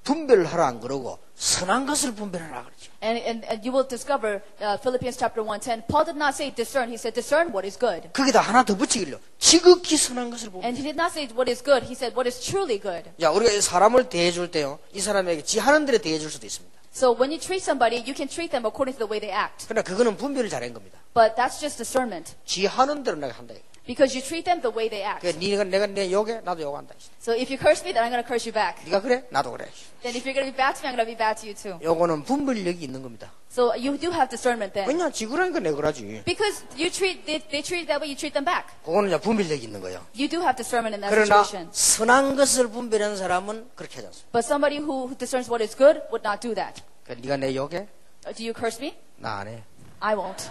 분별을 하라 안 그러고 선한 것을 분별하라 그러죠. And you will discover Philippians chapter 1:10. Paul did not say discern. He said discern what is good. 거기다 하나 더 붙이길래 지극히 선한 것을 분별하라. And he did not say what is good. He said what is truly good. 야, 우리가 사람을 대해줄 때요, 이 사람에게 지 하는 대로 대해줄 수도 있습니다. So when you treat somebody, you can treat them according to the way they act. 그러나 그거는 분별을 잘한 겁니다. But that's just discernment. 지 하는 대로 내가 한다. Because you treat them the way they act. 그러니까 내가 내 욕해, 나도 욕한다. So if you curse me, then I'm going to curse you back. 네가 그래, 나도 그래. Then if you're going to be bad to me, I'm going to be bad to you too. 요거는 분별력이 있는 겁니다. So you do have discernment then. 왜냐, 지구라니까 내 거라지. Because they treat it that way, you treat them back. 그거는 이제 분별력이 있는 거예요. You do have discernment in that 그러나 situation. 선한 것을 분별하는 사람은 그렇게 하지 않습니다. But somebody who discerns what is good would not do that. 네가 내 욕해? Do you curse me? 나 안 해. I won't.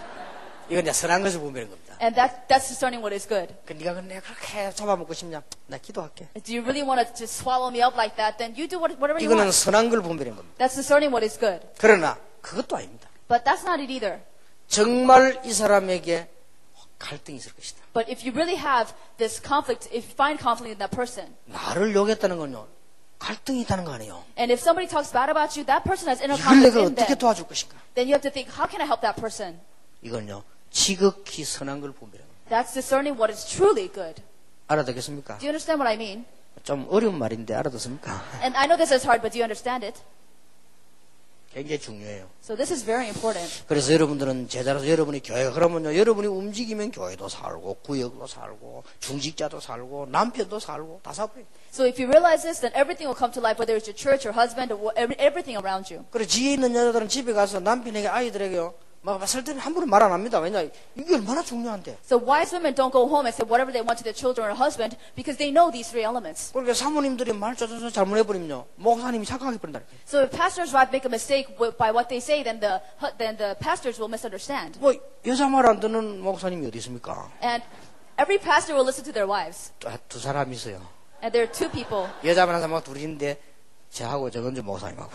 이건 이제 선한 것을 분별하는 겁니다. And that's discerning what is good. 네가 내가 그렇게 잡아먹고 싶냐? 나 기도할게. Do you really want to just swallow me up like that? Then you do whatever you 이거는 want. 선한 걸 분별하는 겁니다. That's discerning what is good. 그러나 그것도 아닙니다. But that's not it either. 정말 이 사람에게 갈등이 있을 것이다. But if you really have this conflict, if you find conflict in that person, 나를 욕했다는 건요, 갈등이 있다는 거 아니에요. and if somebody talks bad about you, that person has inner 이걸 conflict 내가 in 어떻게 them, 도와줄 것인가? then you have to think, how can I help that person? 이건요, 지극히 선한 걸 분별하는 겁니다. That's discerning what is truly good. 알아듣겠습니까? Do you understand what I mean? 좀 어려운 말인데 알아듣습니까? And I know this is hard, but do you understand it? 굉장히 중요해요. So this is very important. 그래서 여러분들은 제자로서 여러분이 교회가 그러면요, 여러분이 움직이면 교회도 살고 구역도 살고 중직자도 살고 남편도 살고 다 살아요. So if you realize this, then everything will come to life, whether it's your church, your husband, or everything around you. 그리고 지혜 있는 여자들은 집에 가서 남편에게 아이들에게요, 막 살 때는 함부로 말 안 합니다. 왜냐, 이게 얼마나 중요한데. So wise women don't go home and say whatever they want to their children or husband because they know these three elements. 그러니까 사모님들이 말 쪼쪼쪼 잘못해버리면요, 목사님이 착각하게 버린다니까. So if pastor's wife make a mistake by what they say, then the pastors will misunderstand. 뭐 여자 말 안 듣는 목사님이 어디 있습니까? And every pastor will listen to their wives. 두 사람이 있어요. And there are two people. 여자 말 한 사람 둘인데 저하고 정은주 목사님하고.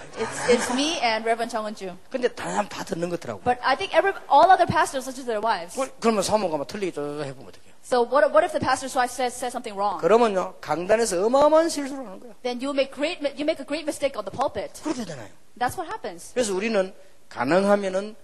It's me and Reverend Chung Eun-ju. 근데 다른 사람 다 듣는 것더라고. But I think all other pastors listen to their wives. 그러면 사모가 막 틀리게 쪼쪼쪼 해보면 어떡해요? So what if the pastor's wife says something wrong? 그러면요, 강단에서 어마어마한 실수를 하는 거예요. Then you make a great mistake on the pulpit. 그렇게 되잖아요. That's what happens. 그래서 우리는 가능하면은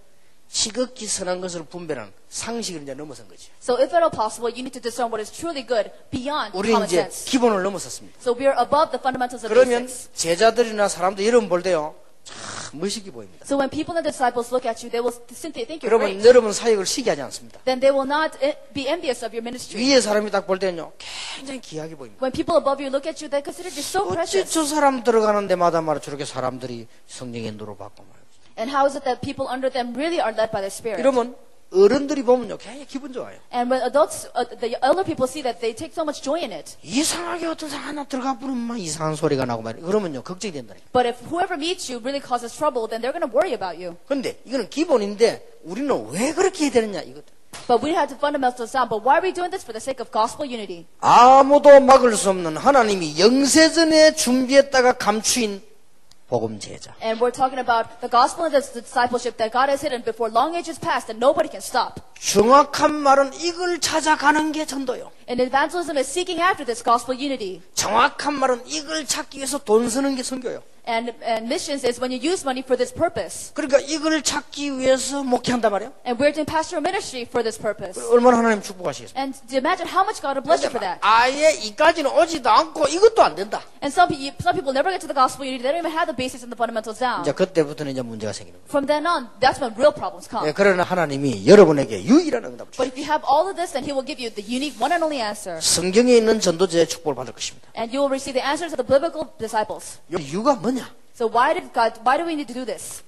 지극히 선한 것을 분별하는 상식을 이제 넘어선 거죠. So if at all possible, you need to discern what is truly good beyond 우리 common 이제 sense. 기본을 넘어섰습니다. So we are above the fundamentals of 그러면 basics. 제자들이나 사람들 여러분 볼 때요, 참 멋있게 보입니다. So when people and the disciples look at you, they will simply think you're 여러분, great. 여러분 사역을 시기하지 않습니다. Then they will not be envious of your ministry. 위에 사람이 딱 볼 때는요, 굉장히 귀하게 보입니다. When people above you look at you, they consider you so 어찌 precious. 저 사람 들어가는 데마다 말이야 저렇게 사람들이 성령의 인도로 받고 말이야. And how is it that people under them really are led by the Spirit? 이러면 어른들이 보면요, 굉장히 기분 좋아요. And when adults, the elder people see that, they take so much joy in it. 이상하게 어떤 사람 하나 들어가 부르면 막 이상한 소리가 나고 말이야. 그러면요, 걱정이 된다니까. But if whoever meets you really causes trouble, then they're going to worry about you. 근데 이거는 기본인데 우리는 왜 그렇게 해야 되느냐 이거다. But we have to fundamentals down. But why are we doing this? For the sake of gospel unity. 아무도 막을 수 없는 하나님이 영세전에 준비했다가 감추인 복음 제자. And we're talking about the gospel and the discipleship that God has hidden before long ages past that nobody can stop. 정확한 말은 이걸 찾아가는 게 전도요. And evangelism is seeking after this gospel unity. 정확한 말은 이걸 찾기 위해서 돈 쓰는 게 선교요. And missions is when you use money for this purpose. 그러니까 이걸 찾기 위해서 목회한단 말이에요. And we're doing pastoral ministry for this purpose. 얼마나 하나님 축복하시겠습니까? And to imagine how much God will bless you for that. 아예 이까지는 오지도 않고 이것도 안 된다. And some people never get to the gospel unity. They don't even have the basics and the fundamentals down. 이제 그때부터는 이제 문제가 생기는 거예요. From then on, that's when real problems come. 예, 그러나 하나님이 여러분에게 유일한 응답을 But 주십니다. if you have all of this, then He will give you the unique one and only answer. 성경에 있는 전도자의 축복을 받을 것입니다. And you will receive the answers of the biblical disciples. 이유가 뭐냐? So why do we need to do this?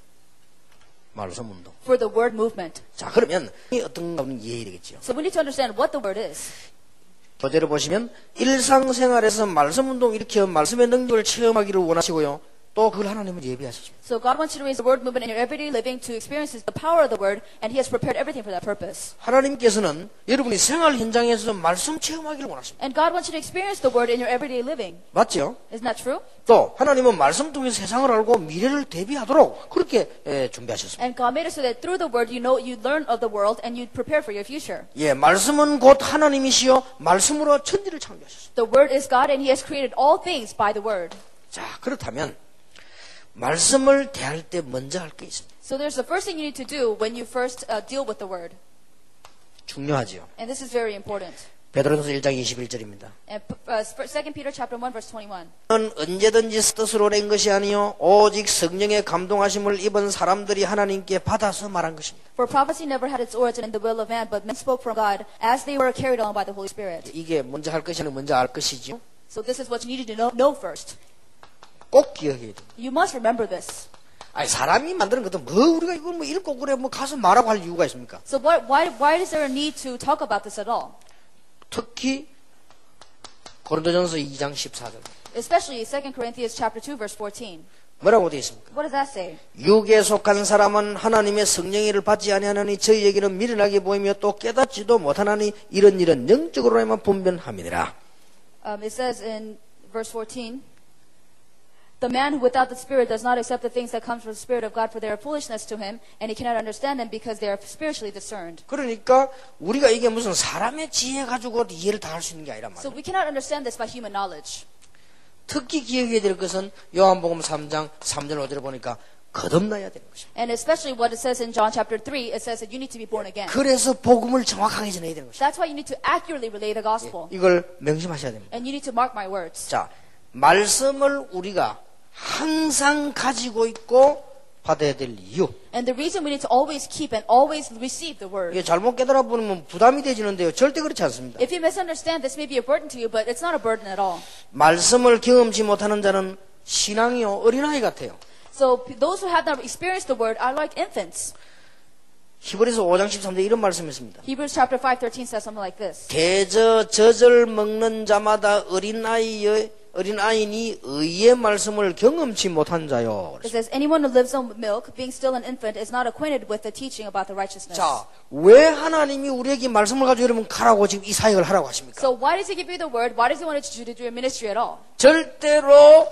말씀 운동. For the word movement. 자, 그러면 이 어떤 건지 이해해야 되겠죠. So we need to understand what the word is. 교재를 보시면 일상생활에서 말씀 운동 이렇게 말씀의 능력을 체험하기를 원하시고요. 또 그걸 하나님은 예비하셨습니다. So God wants you to raise the word movement in your everyday living to experience the power of the word, and He has prepared everything for that purpose. 하나님께서는 여러분이 생활 현장에서 말씀 체험하기를 원하십니다. And God wants you to experience the word in your everyday living. 맞죠? Isn't that true? 또 하나님은 말씀 통해 세상을 알고 미래를 대비하도록 그렇게 준비하셨습니다. And God made it so that through the word you learn of the world and you prepare for your future. 예, 말씀은 곧 하나님이시여 말씀으로 천지를 창조하셨습니다. The word is God, and He has created all things by the word. 자, 그렇다면 말씀을 대할 때 먼저 할 게 있습니다. So there's the first thing you need to do when you first deal with the word. 중요하지요. And this is very important. 베드로전서 1장 21절입니다. And 2 Peter chapter 1 verse 21. 는 언제든지 뜻으로 낸 것이 아니요 오직 성령의 감동하심을 입은 사람들이 하나님께 받아서 말한 것입니다. For prophecy never had its origin in the will of man, but men spoke from God as they were carried on by the Holy Spirit. 이게 먼저 할 것이 아니라 먼저 알 것이지요. So this is what you need to know first. 꼭 기억해야 돼요. You must remember this. 아니 사람이 만드는 것도 뭐 우리가 이걸 뭐 읽고 그래 뭐 가서 말하고 할 이유가 있습니까? So why is there a need to talk about this at all? 특히 고린도전서 2장 14절. Especially 2 Corinthians chapter 2 verse 14. 뭐라고 되어 있습니까? What does that say? 육에 속한 사람은 하나님의 성령의 일을 받지 아니하나니 저희에게는 미련하게 보이며 또 깨닫지도 못하나니 이런 일은 영적으로만 분별함이니라. It says in verse 14, the man without the Spirit does not accept the things that come from the Spirit of God, for they are foolishness to him, and he cannot understand them because they are spiritually discerned. 그러니까 우리가 이게 무슨 사람의 지혜 가지고 이해를 다 할 수 있는 게 아니란 So 말이에요. we cannot understand this by human knowledge. 특히 기억해야 될 것은 요한복음 3장 3절 5절을 보니까 거듭나야 되는 것입니다. And especially what it says in John chapter 3, it says that you need to be born again. 그래서 복음을 정확하게 전해야 되는 것입니다. That's why you need to accurately relay the gospel. 이걸 명심하셔야 됩니다. And you need to mark my words. 자, 말씀을 우리가 항상 가지고 있고 받아야 될 이유. And the reason we need to always keep and always receive the word. 이게 잘못 깨달아 보면 부담이 되지는데요. 절대 그렇지 않습니다. If you misunderstand, this may be a burden to you, but it's not a burden at all. 말씀을 경험치 못하는 자는 신앙이요 어린아이 같아요. So those who have not experienced the word are like infants. 히브리서 5장 13절 이런 말씀했습니다. Hebrews chapter 5:13 says something like this. 대저 젖을 먹는 자마다 어린아이니 의의 말씀을 경험치 못한 자요. It says, anyone who lives on milk, being still an infant, is not acquainted with the teaching about the righteousness. 자, 왜 하나님이 우리에게 말씀을 가지고 여러분 가라고 지금 이 사역을 하라고 하십니까? So why does he give you the word? Why does he want you to do your ministry at all? 절대로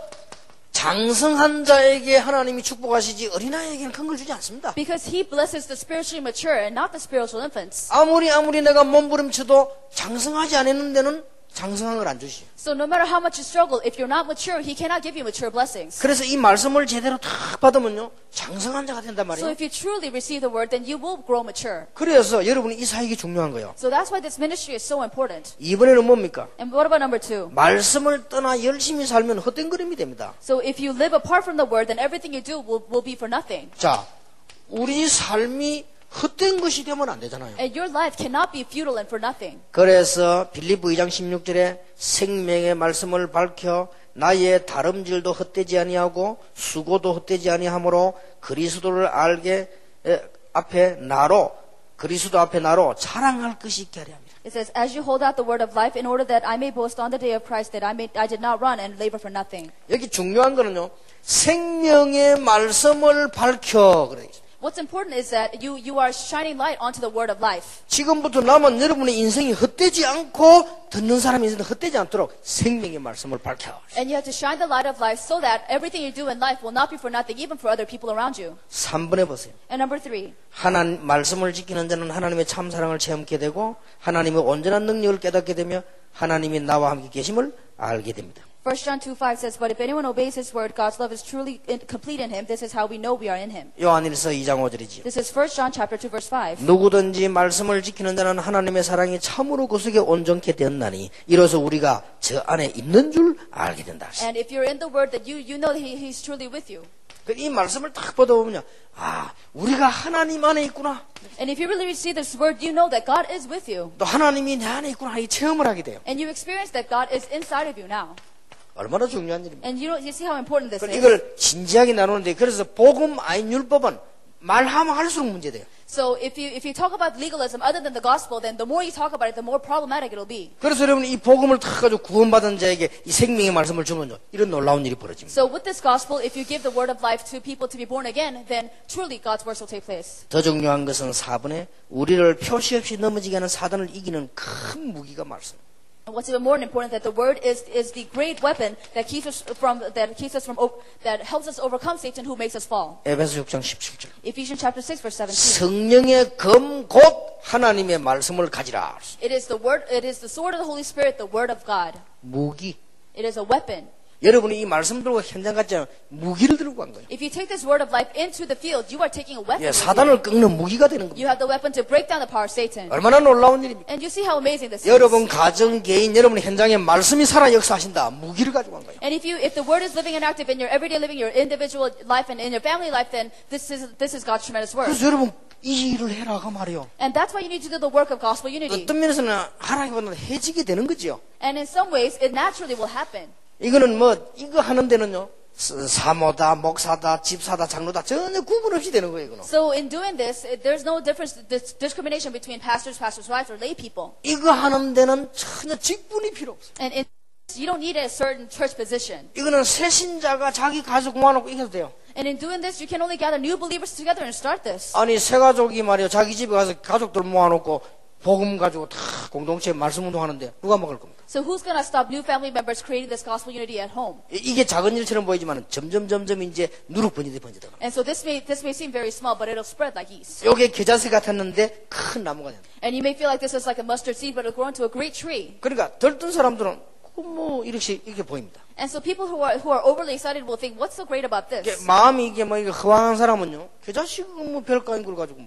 장성한 자에게 하나님이 축복하시지 어린아이에게는 큰 걸 주지 않습니다. Because he blesses the spiritually mature and not the spiritual infants. 아무리 내가 몸부림쳐도 장성하지 않은 데는 장성한 걸 안 주시오. So no matter how much you struggle, if you're not mature, He cannot give you mature blessings. 그래서 이 말씀을 제대로 딱 받으면요, 장성한 자가 된단 So 말이에요. if you truly receive the word, then you will grow mature. 그래서 여러분이 이 사역이 중요한 거예요. So that's why this ministry is so important. 이번에는 뭡니까? And what about number 2? 말씀을 떠나 열심히 살면 헛된 그림이 됩니다. So if you live apart from the word, then everything you do will be for nothing. 자, 우리 삶이 헛된 것이 되면 안 되잖아요. And your life cannot be futile and for nothing. 그래서 빌립보 2장 16절에 생명의 말씀을 밝혀 나의 다름질도 헛되지 아니하고 수고도 헛되지 아니하므로 그리스도를 알게 앞에 나로 그리스도 앞에 나로 자랑할 것이 있게 하려 합니다. It says, as you hold out the word of life in order that I may boast on the day of Christ that I did not run and labor for nothing. 여기 중요한 거는요. 생명의 말씀을 밝혀 그래. What's important is that you are shining light onto the word of life. 지금부터 남은 여러분의 인생이 헛되지 않고 듣는 사람이 있는데 헛되지 않도록 생명의 말씀을 밝혀. And you have to shine the light of life so that everything you do in life will not be for nothing, even for other people around you. 3번에 보세요. And number 3. 하나님 말씀을 지키는 자는 하나님의 참 사랑을 체험하게 되고 하나님의 온전한 능력을 깨닫게 되며 하나님이 나와 함께 계심을 알게 됩니다. 1 John 2:5 says, but if anyone obeys his word, God's love is truly complete in him. This is how we know we are in him. 요한일서 2장 5절이지요. This is 1 John chapter 2 verse 5. 누구든지 말씀을 지키는 자는 하나님의 사랑이 참으로 그 속에 온전케 되었나니 이로써 우리가 저 안에 있는 줄 알게 된다. And if you're in the word, that you know that he's truly with you. 이 말씀을 딱 보다 보면요, 아, 우리가 하나님 안에 있구나. And if you really receive this word, you know that God is with you. 또 하나님이 내 안에 있구나 이 체험을 하게 돼요. And you experience that God is inside of you now. 얼마나 중요한 일입니까? And you see how important this is. 이걸 진지하게 나누는데 그래서 복음 아닌 율법은 말하면 할수록 문제돼요. So if you talk about legalism other than the gospel, then the more you talk about it, the more problematic it'll be. 그래서 여러분 이 복음을 탁 가지고 구원받은 자에게 이 생명의 말씀을 주면요, 이런 놀라운 일이 벌어집니다. So with this gospel, if you give the word of life to people to be born again, then truly God's works will take place. 더 중요한 것은 4번에 우리를 표시 없이 넘어지게 하는 사단을 이기는 큰 무기가 말씀. And what's even more important that the word is the great weapon that helps us overcome Satan who makes us fall. 에베소 6장 17절. Ephesians chapter 6 verse 17. 성령의 검 곧 하나님의 말씀을 가지라. It is the sword of the Holy Spirit, the word of God. 무기. It is a weapon. 여러분이 이 말씀 들고 현장 갔잖아요. 무기를 들고 간 거예요. If you take this word of life into the field, you are taking a weapon. 예, with you. 사단을 꺾는 무기가 되는 겁니다. You have the weapon to break down the power of Satan. 얼마나 놀라운 일입니까? And you see how amazing this is. 여러분 가정, 개인, 여러분 현장에 말씀이 살아 역사하신다. 무기를 가지고 간 거예요. And if the word is living and active in your everyday living, your individual life and in your family life, then this is God's tremendous work. 그래서 여러분 이 일을 해라가 말이요. And that's why you need to do the work of gospel unity. 어떤 면에서는 하나님보다는 해지게 되는 거죠. And in some ways, it naturally will happen. 이거는 이거 하는 데는요, 사모다, 목사다, 집사다, 장로다, 전혀 구분 없이 되는 거예요, 이거는. So in doing this, there's no discrimination between pastors' wives, or lay people. 이거 하는 데는 전혀 직분이 필요 없어요. And you don't need a certain church position. 이거는 새 신자가 자기 가족 모아놓고 이겨도 돼요. And in doing this, you can only gather new believers together and start this. 아니, 새 가족이 말이요, 자기 집에 가서 가족들 모아놓고 복음 가지고 다 공동체 말씀 운동하는데 누가 먹을 겁니까? So who's going to stop new family members creating this gospel unity at home? 이게 작은 일처럼 보이지만 점점 이제 누룩 번지다. And so this may seem very small, but it'll spread like yeast. 요게 겨자새 같았는데 큰 나무가 된다. And you may feel like this is like a mustard seed, but it'll grow into a great tree. 그러니까 들뜬 사람들은 이렇게 보입니다. And so people who are overly excited will think, what's so great about this? 마음이 이게 허황한 사람은요, 겨자씨가 별거 아닌 걸 가지고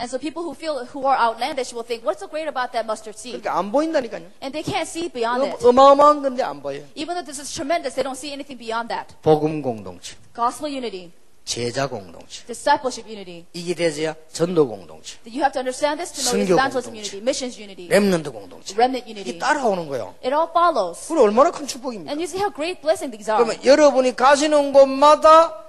And so people who are outlandish will think, what's so great about that mustard seed? 그러니까 안 보인다니까요. And they can't see beyond it. 어마어마한 건데 안 보여요. Even though this is tremendous, they don't see anything beyond that. 복음 공동체, Gospel unity, 제자 공동체, discipleship unity. 이게 돼서야 전도 공동체, You have to understand this to know 선교 evangelism 공동체. unity, missions unity, 렘넌트 공동체. remnant 이게 unity. 따라오는 거예요. It all follows. 그럼 얼마나 큰 축복입니까? And you see how great blessing these are. 그러면 여러분이 가시는 곳마다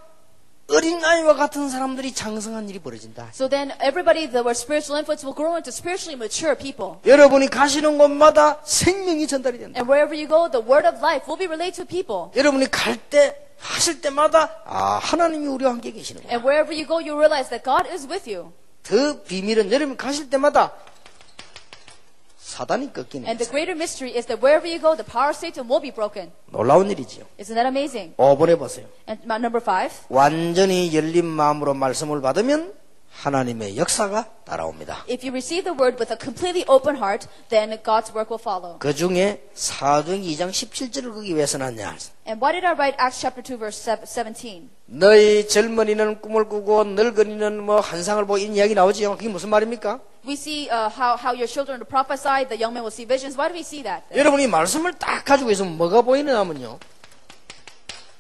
어린아이와 같은 사람들이 장성한 일이 벌어진다. So then everybody that were spiritual infants will grow into spiritually mature people. 여러분이 가시는 곳마다 생명이 전달이 된다. And wherever you go, the word of life will be relayed to people. 여러분이 갈 때 하실 때마다 하나님이 우리와 함께 계시는 거예요. And wherever you go, you realize that God is with you. 더 비밀은 여러분 가실 때마다 사단이 꺾이는 And the 거예요. greater mystery is that wherever you go, the power of Satan will be broken. 놀라운 일이지요. Isn't that amazing? 5번에 보세요. And number 5. 완전히 열린 마음으로 말씀을 받으면 하나님의 역사가 따라옵니다. If you receive the word with a completely open heart, then God's work will follow. 그 중에 사도행전 2장 17절을 거기 왜 써놨냐? And why did I write Acts chapter 2 verse 17? 너희 젊은이는 꿈을 꾸고 늙은이는 뭐 환상을 보고 이런 이야기 나오지요. 그게 무슨 말입니까? We see how your children will prophesy, the young men will see visions. Why do we see that? 여러분이 말씀을 딱 가지고 있으면 뭐가 보이느냐면요.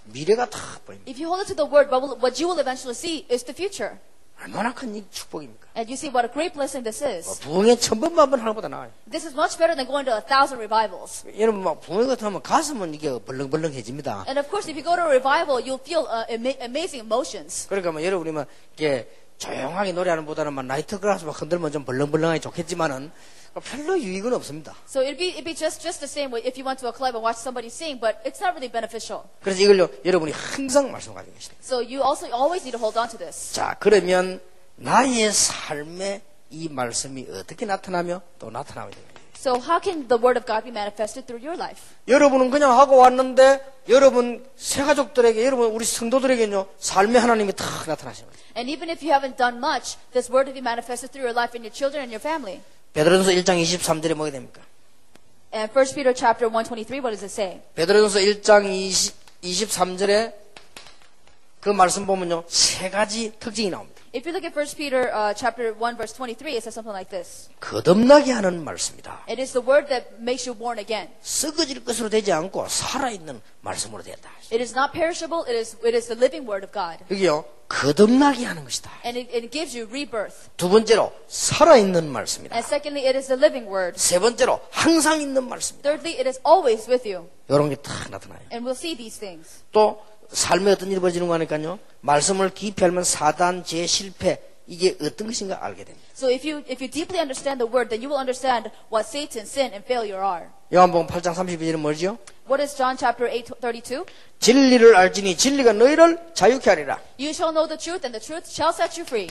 미래가 딱 보입니다. If you hold it to the word, what you will eventually see is the future. 얼마나 큰 축복입니까? And you see what a great blessing this is. 부흥에 1000번 하는 것보다 나아요. This is much better than going to 1,000 revivals. 여러분 막 부흥 같은 하면 가슴은 이게 벌렁벌렁해집니다. And of course, if you go to a revival, you'll feel amazing emotions. 그러니까 뭐 여러분이 막 이렇게 조용하게 노래하는 보다는 막 나이트 클래스 막 흔들면 좀 벌렁벌렁하게 좋겠지만은 별로 유익은 없습니다. So it'd be just the same way if you went to a club and watched somebody sing, but it's not really beneficial. 그래서 이걸요 여러분이 항상 말씀 가지고 계시다. So you also always need to hold on to this. 자, 그러면 나의 삶에 이 말씀이 어떻게 나타나며 또 나타나게 됩니다. So how can the word of God be manifested through your life? 여러분은 그냥 하고 왔는데 여러분 새가족들에게 여러분 우리 성도들에게는요 삶의 하나님이 탁 나타나시는 거예요. And even if you haven't done much, this word will be manifested through your life and your children and your family. 베드로전서 1장 23절에 뭐게 됩니까? And 1 Peter chapter 1:23, what does it say? 베드로전서 1장 23절에 그 말씀 보면요 세 가지 특징이 나옵니다. If you look at 1 Peter chapter 1 verse 23, it says something like this. 거듭나게 하는 말씀이다. It is the word that makes you born again. 썩어질 것으로 되지 않고 살아있는 말씀으로 되었다. It is not perishable, it is the living word of God. 여기요 거듭나게 하는 것이다. And it gives you rebirth. 두 번째로 살아있는 말씀이다. And secondly, it is the living word. 세 번째로 항상 있는 말씀이다. Thirdly, it is always with you. 이런 게 딱 나타나요. And we'll see these things. 또 삶에 어떤 일이 벌어지는 거 하니까요. 말씀을 깊이 알면 사단, 죄, 실패 이게 어떤 것인가 알게 됩니다. So if you deeply understand the word, then you will understand what Satan, sin, and failure are. 요한복음 8장 32절은 뭐죠? What is John chapter 8:32? 진리를 알지니 진리가 너희를 자유케 하리라. You shall know the truth, and the truth shall set you free.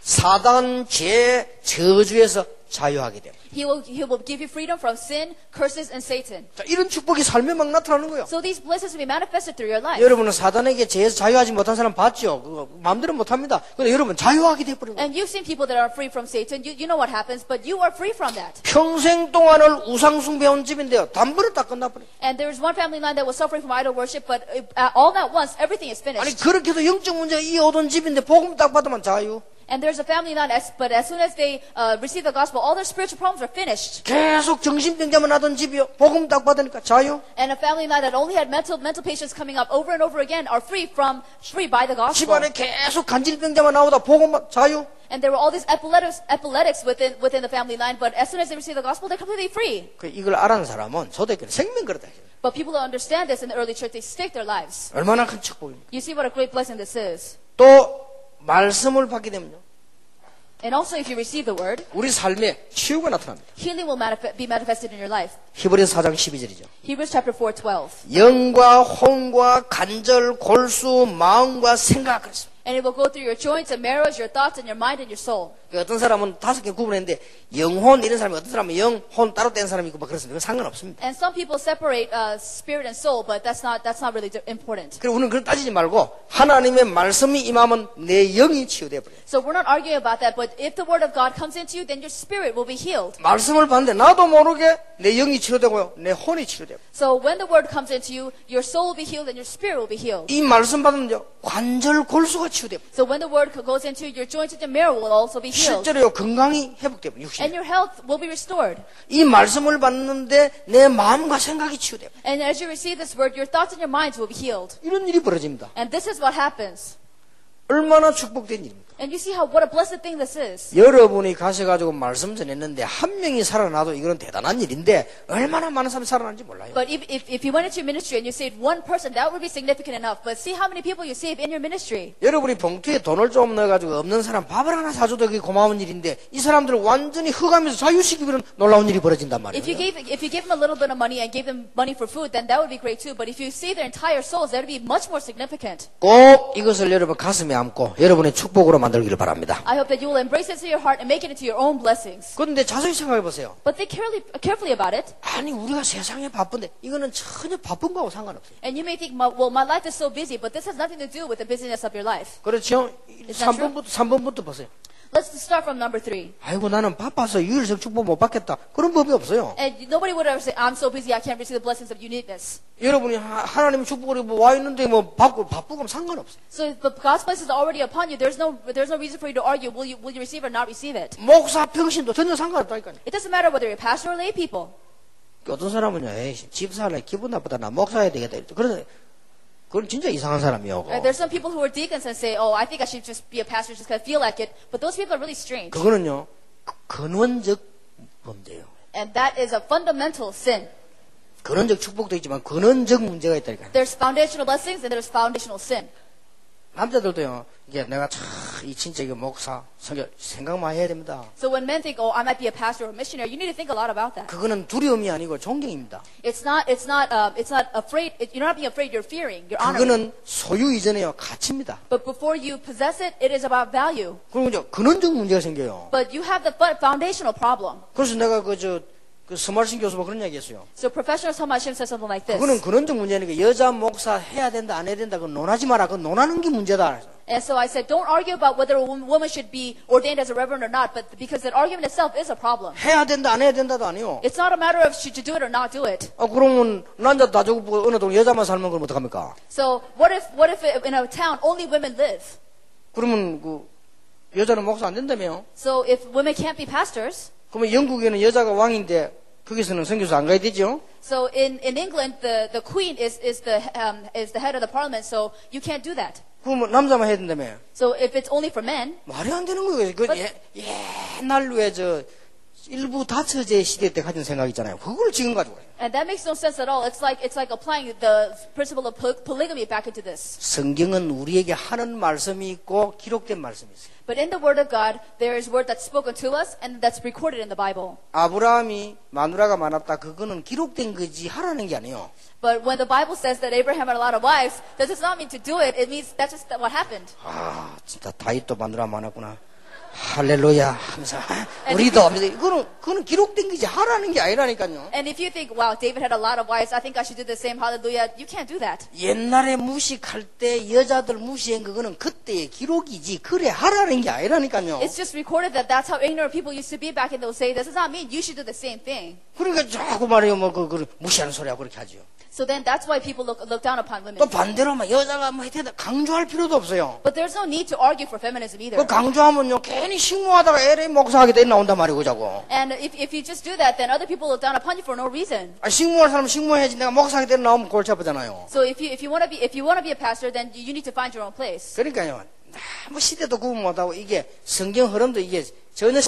사단, 죄, 저주에서 자유하게 됩니다. He will give you freedom from sin, curses, and Satan. 자, 이런 축복이 삶에 막 나타나는 거예요. So these blessings will be manifested through your life. 여러분은 사단에게 죄에서 자유하지 못한 사람 봤죠? 그거 마음대로 못합니다. 근데 여러분 자유하게 돼버린 거예요. And you've seen people that are free from Satan. You know what happens, but you are free from that. 평생 동안을 우상 숭배해온 집인데요. 단번에 다 끝나버려요. And there is one family line that was suffering from idol worship, but all at once, everything is 아니 finished. 그렇게도 영적 문제가 이어오던 집인데 복음 딱 받으면 자유. And there's a family line, but as soon as they receive the gospel, all their spiritual problems are finished. 계속 정신병자만 하던 집이요. 복음 딱 받으니까 자유. And a family line that only had mental patients coming up over and over again are free by the gospel. 집안에 계속 간질병자만 나오다 복음 자유. And there were all these epileptics within the family line, but as soon as they receive the gospel, they're completely free. 이걸 알아는 사람은 초대교회 생명 그렇다. But people who understand this in the early church, they stake their lives. 얼마나 큰 축복입니까? You see what a great blessing this is. 또 말씀을 받게 되면요. And also, if you receive the word, 우리 삶에 치유가 나타납니다. healing will be manifested in your life. 히브리서 4장 12절이죠. Hebrews chapter 4:12. 영과 혼과 관절, 골수, 마음과 생각 그랬습니다. And it will go through your joints and marrows, your thoughts, and your mind and your soul. 어떤 사람은 5개 구분했는데 영혼 이런 사람이 어떤 사람은 영혼 따로 뗀 사람이 있고 막 그렇습니다. 그건 상관없습니다. And some people separate spirit and soul, but that's not really important. 그리고 우리는 그걸 따지지 말고 하나님의 말씀이 임하면 내 영이 치유돼 버려요. So we're not arguing about that, but if the word of God comes into you, then your spirit will be healed. 말씀을 받는데 나도 모르게 내 영이 치료되고요. 내 혼이 치료되고. So when the word comes into you, your soul will be healed and your spirit will be healed. 이 말씀 받으면요. 관절 골수가 치유되고. So when the word goes into you, your joints and your marrow will also be healed. 실제로요. 건강이 회복되고 육신. And your health will be restored. 이 말씀을 받는데 내 마음과 생각이 치유되고. And as you receive this word, your thoughts and your minds will be healed. 이런 일이 벌어집니다. And this is what happens. 얼마나 축복된 일입니까? And you see what a blessed thing this is. 여러분이 가셔가지고 말씀 전했는데 한 명이 살아나도 이건 대단한 일인데 얼마나 많은 사람이 살아나는지 몰라요. But if you went into your ministry and you saved one person, that would be significant enough. But see how many people you save in your ministry. 여러분이 봉투에 돈을 좀 넣어가지고 없는 사람 밥을 하나 사줘도 그게 고마운 일인데 이 사람들을 완전히 흑암에서 자유시키기는 놀라운 일이 벌어진단 말이에요. If you gave them a little bit of money and gave them money for food, then that would be great too. But if you save their entire souls, that would be much more significant. 꼭 이것을 여러분 가슴에 안고 여러분의 축복으로 만들기를 바랍니다. I hope that you will embrace it into your heart and make it into your own blessings. 그런데 자세히 생각해 보세요. But think carefully about it. 아니 우리가 세상에 바쁜데 이거는 전혀 바쁜 거하고 상관없어요. And you may think, well, my life is so busy, but this has nothing to do with the busyness of your life. 그렇죠? Is that 3번부터 보세요. Let's start from number 3. 아이고 나는 바빠서 유일성 축복 못 받겠다. 그런 법이 없어요. And nobody would ever say, I'm so busy, I can't receive the blessings of uniqueness. 여러분이 하나님의 축복을 와 있는데 뭐 바쁘고 상관없어요. So if the God's blessings are already upon you, there's no reason for you to argue, will you receive or not receive it? 목사 평신도 전혀 상관없다니까요. It doesn't matter whether you're a pastor or lay people. 어떤 사람은요, 에이, 집사할래 기분 나쁘다 나 목사 해야 되겠다. 그건 진짜 이상한 사람이요. There's some people who are deacons and say, oh, I think I should just be a pastor just because I feel like it. But those people are really strange. 그거는요 근원적 범죄예요. And that is a fundamental sin. 근원적 축복도 있지만 근원적 문제가 있다니까요. There's foundational blessings and there's foundational sin. 남자들도요, 이게 내가 이 진짜 이거 목사 생각만 해야 됩니다. So when men think, oh, I might be a pastor or a missionary, you need to think a lot about that. 그거는 두려움이 아니고 존경입니다. It's not afraid. You're not being afraid. You're fearing. You're honoring. 그거는 소유 이전에요 가치입니다. But before you possess it, it is about value. 그리고 이제 근원적 문제가 생겨요. But you have the foundational problem. 그래서 내가 그 스마신 교수가 그런 이야기했어요. So Professor Samashim says something like this. 그거는 근원적 문제니까 여자 목사 해야 된다 안 해야 된다 그건 논하지 마라. 그건 논하는 게 문제다. And so I said, don't argue about whether a woman should be ordained as a reverend or not, but because that argument itself is a problem. 해야 된다 안 해야 된다도 아니요. It's not a matter of should you do it or not do it. 그러면 남자 다 죽고 어느 동 여자만 살면 그럼 어떡합니까? So what if in a town only women live? 그러면 그 여자는 목사 안 된다며요? So if women can't be pastors, 그러면 영국에는 여자가 왕인데 거기서는 선교사 안 가야 되죠? so in England the queen is the head of the parliament, so you can't do that. 그러면 남자만 해야 된다며? So if it's only for men, 말이 안 되는 거예요. 그 옛날 왜 일부 다처제 시대 때 가진 생각 있잖아요. 그걸 지금 가지고 와요. and that makes no sense at all. It's like applying the principle of polygamy back into this. 성경은 우리에게 하는 말씀이 있고 기록된 말씀이 있어요. But in the Word of God, there is word that's spoken to us and that's recorded in the Bible. 아브라함이 마누라가 많았다. 그거는 기록된 거지 하라는 게 아니에요. But when the Bible says that Abraham had a lot of wives, that does not mean to do it. It means that's just what happened. 아, 진짜 다윗도 마누라 많았구나. 할렐루야 하면서 우리도 그거는 기록된 거지 하라는 게 아니라니까요. And if you think, wow, David had a lot of wives, I think I should do the same. Hallelujah. You can't do that. 옛날에 무식할 때 여자들 무시한 그거는 그때의 기록이지 그래 하라는 게 아니라니까요. It's just recorded that that's how ignorant people used to be back in those days. That does not mean you should do the same thing. 그러니까 자꾸 말해요. 그 무시하는 소리하고 그렇게 하죠. So then that's why people look down upon women. 또 반대로 막 여자가 뭐 해야 강조할 필요도 없어요. But there's no need to argue for feminism either. 그 강조하면요 괜히 식모하다가 LA 목사하게 돼 나온단 말이고 자고. And if you just do that, then other people look down upon you for no reason. 식모할 사람 식모해야지 내가 목사하게 돼 나오면 골치 아프잖아요. So if you want to be a pastor, then you need to find your own place. 그러니까요. 뭐 시대도 구분 못하고 이게 성경 흐름도 이게 전혀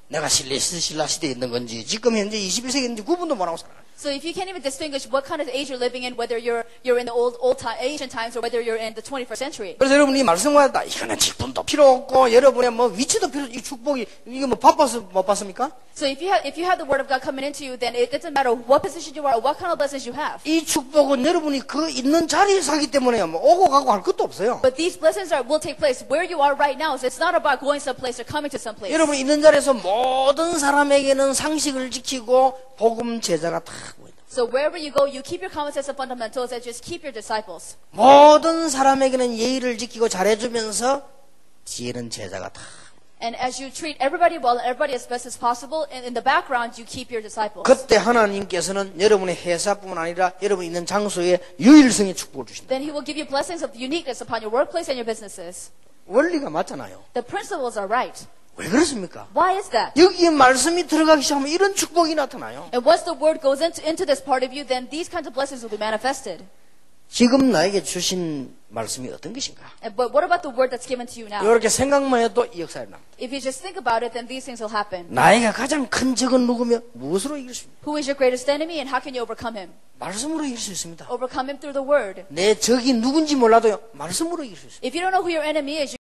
내가 신라 시대에 있는 건지 지금 현재 21세기인지 구분도 못하고 살아. So if you can't even distinguish what kind of age you're living in, whether you're in the ancient times or whether you're in the 21st century. 그래서 여러분이 말씀하다 이거는 직분도 필요 없고 여러분의 뭐 위치도 필요 이 축복이 이게 뭐 바빠서 못 받습니까? So if you have the word of God coming into you, then it doesn't matter what position you are or what kind of blessings you have. 이 축복은 여러분이 그 있는 자리에서 하기 때문에 뭐 오고 가고 할 것도 없어요. But these blessings will take place where you are right now. So it's not about going someplace or coming to someplace. 여러분 있는 자리에서 모든 사람에게는 상식을 지키고 복음 제자가 다 보인다. So wherever you go, you keep your common sense and fundamentals and just keep your disciples. 모든 사람에게는 예의를 지키고 잘해주면서 지혜는 제자가 다. And as you treat everybody well and everybody as best as possible, and in the background you keep your disciples. 그때 하나님께서는 여러분의 회사뿐만 아니라 여러분 있는 장소에 유일성의 축복을 주신다. Then He will give you blessings of uniqueness upon your workplace and your businesses. 원리가 맞잖아요. The principles are right. 왜 그렇습니까? Why is that? 여기에 말씀이 들어가기 시작하면 이런 축복이 나타나요. And once the word goes into this part of you, then these kinds of blessings will be manifested. 지금 나에게 주신 말씀이 어떤 것인가? But what about the word that's given to you now? 이렇게 생각만 해도 이 역사에 납니다. If you just think about it, then these things will happen. 나에게 가장 큰 적은 누구며 무엇으로 이길 수 있습니까? Who is your greatest enemy and how can you overcome him? 말씀으로 이길 수 있습니다. Overcome him through the word. 내 적이 누군지 몰라도요. 말씀으로 이길 수 있습니다. If you don't know who your enemy is,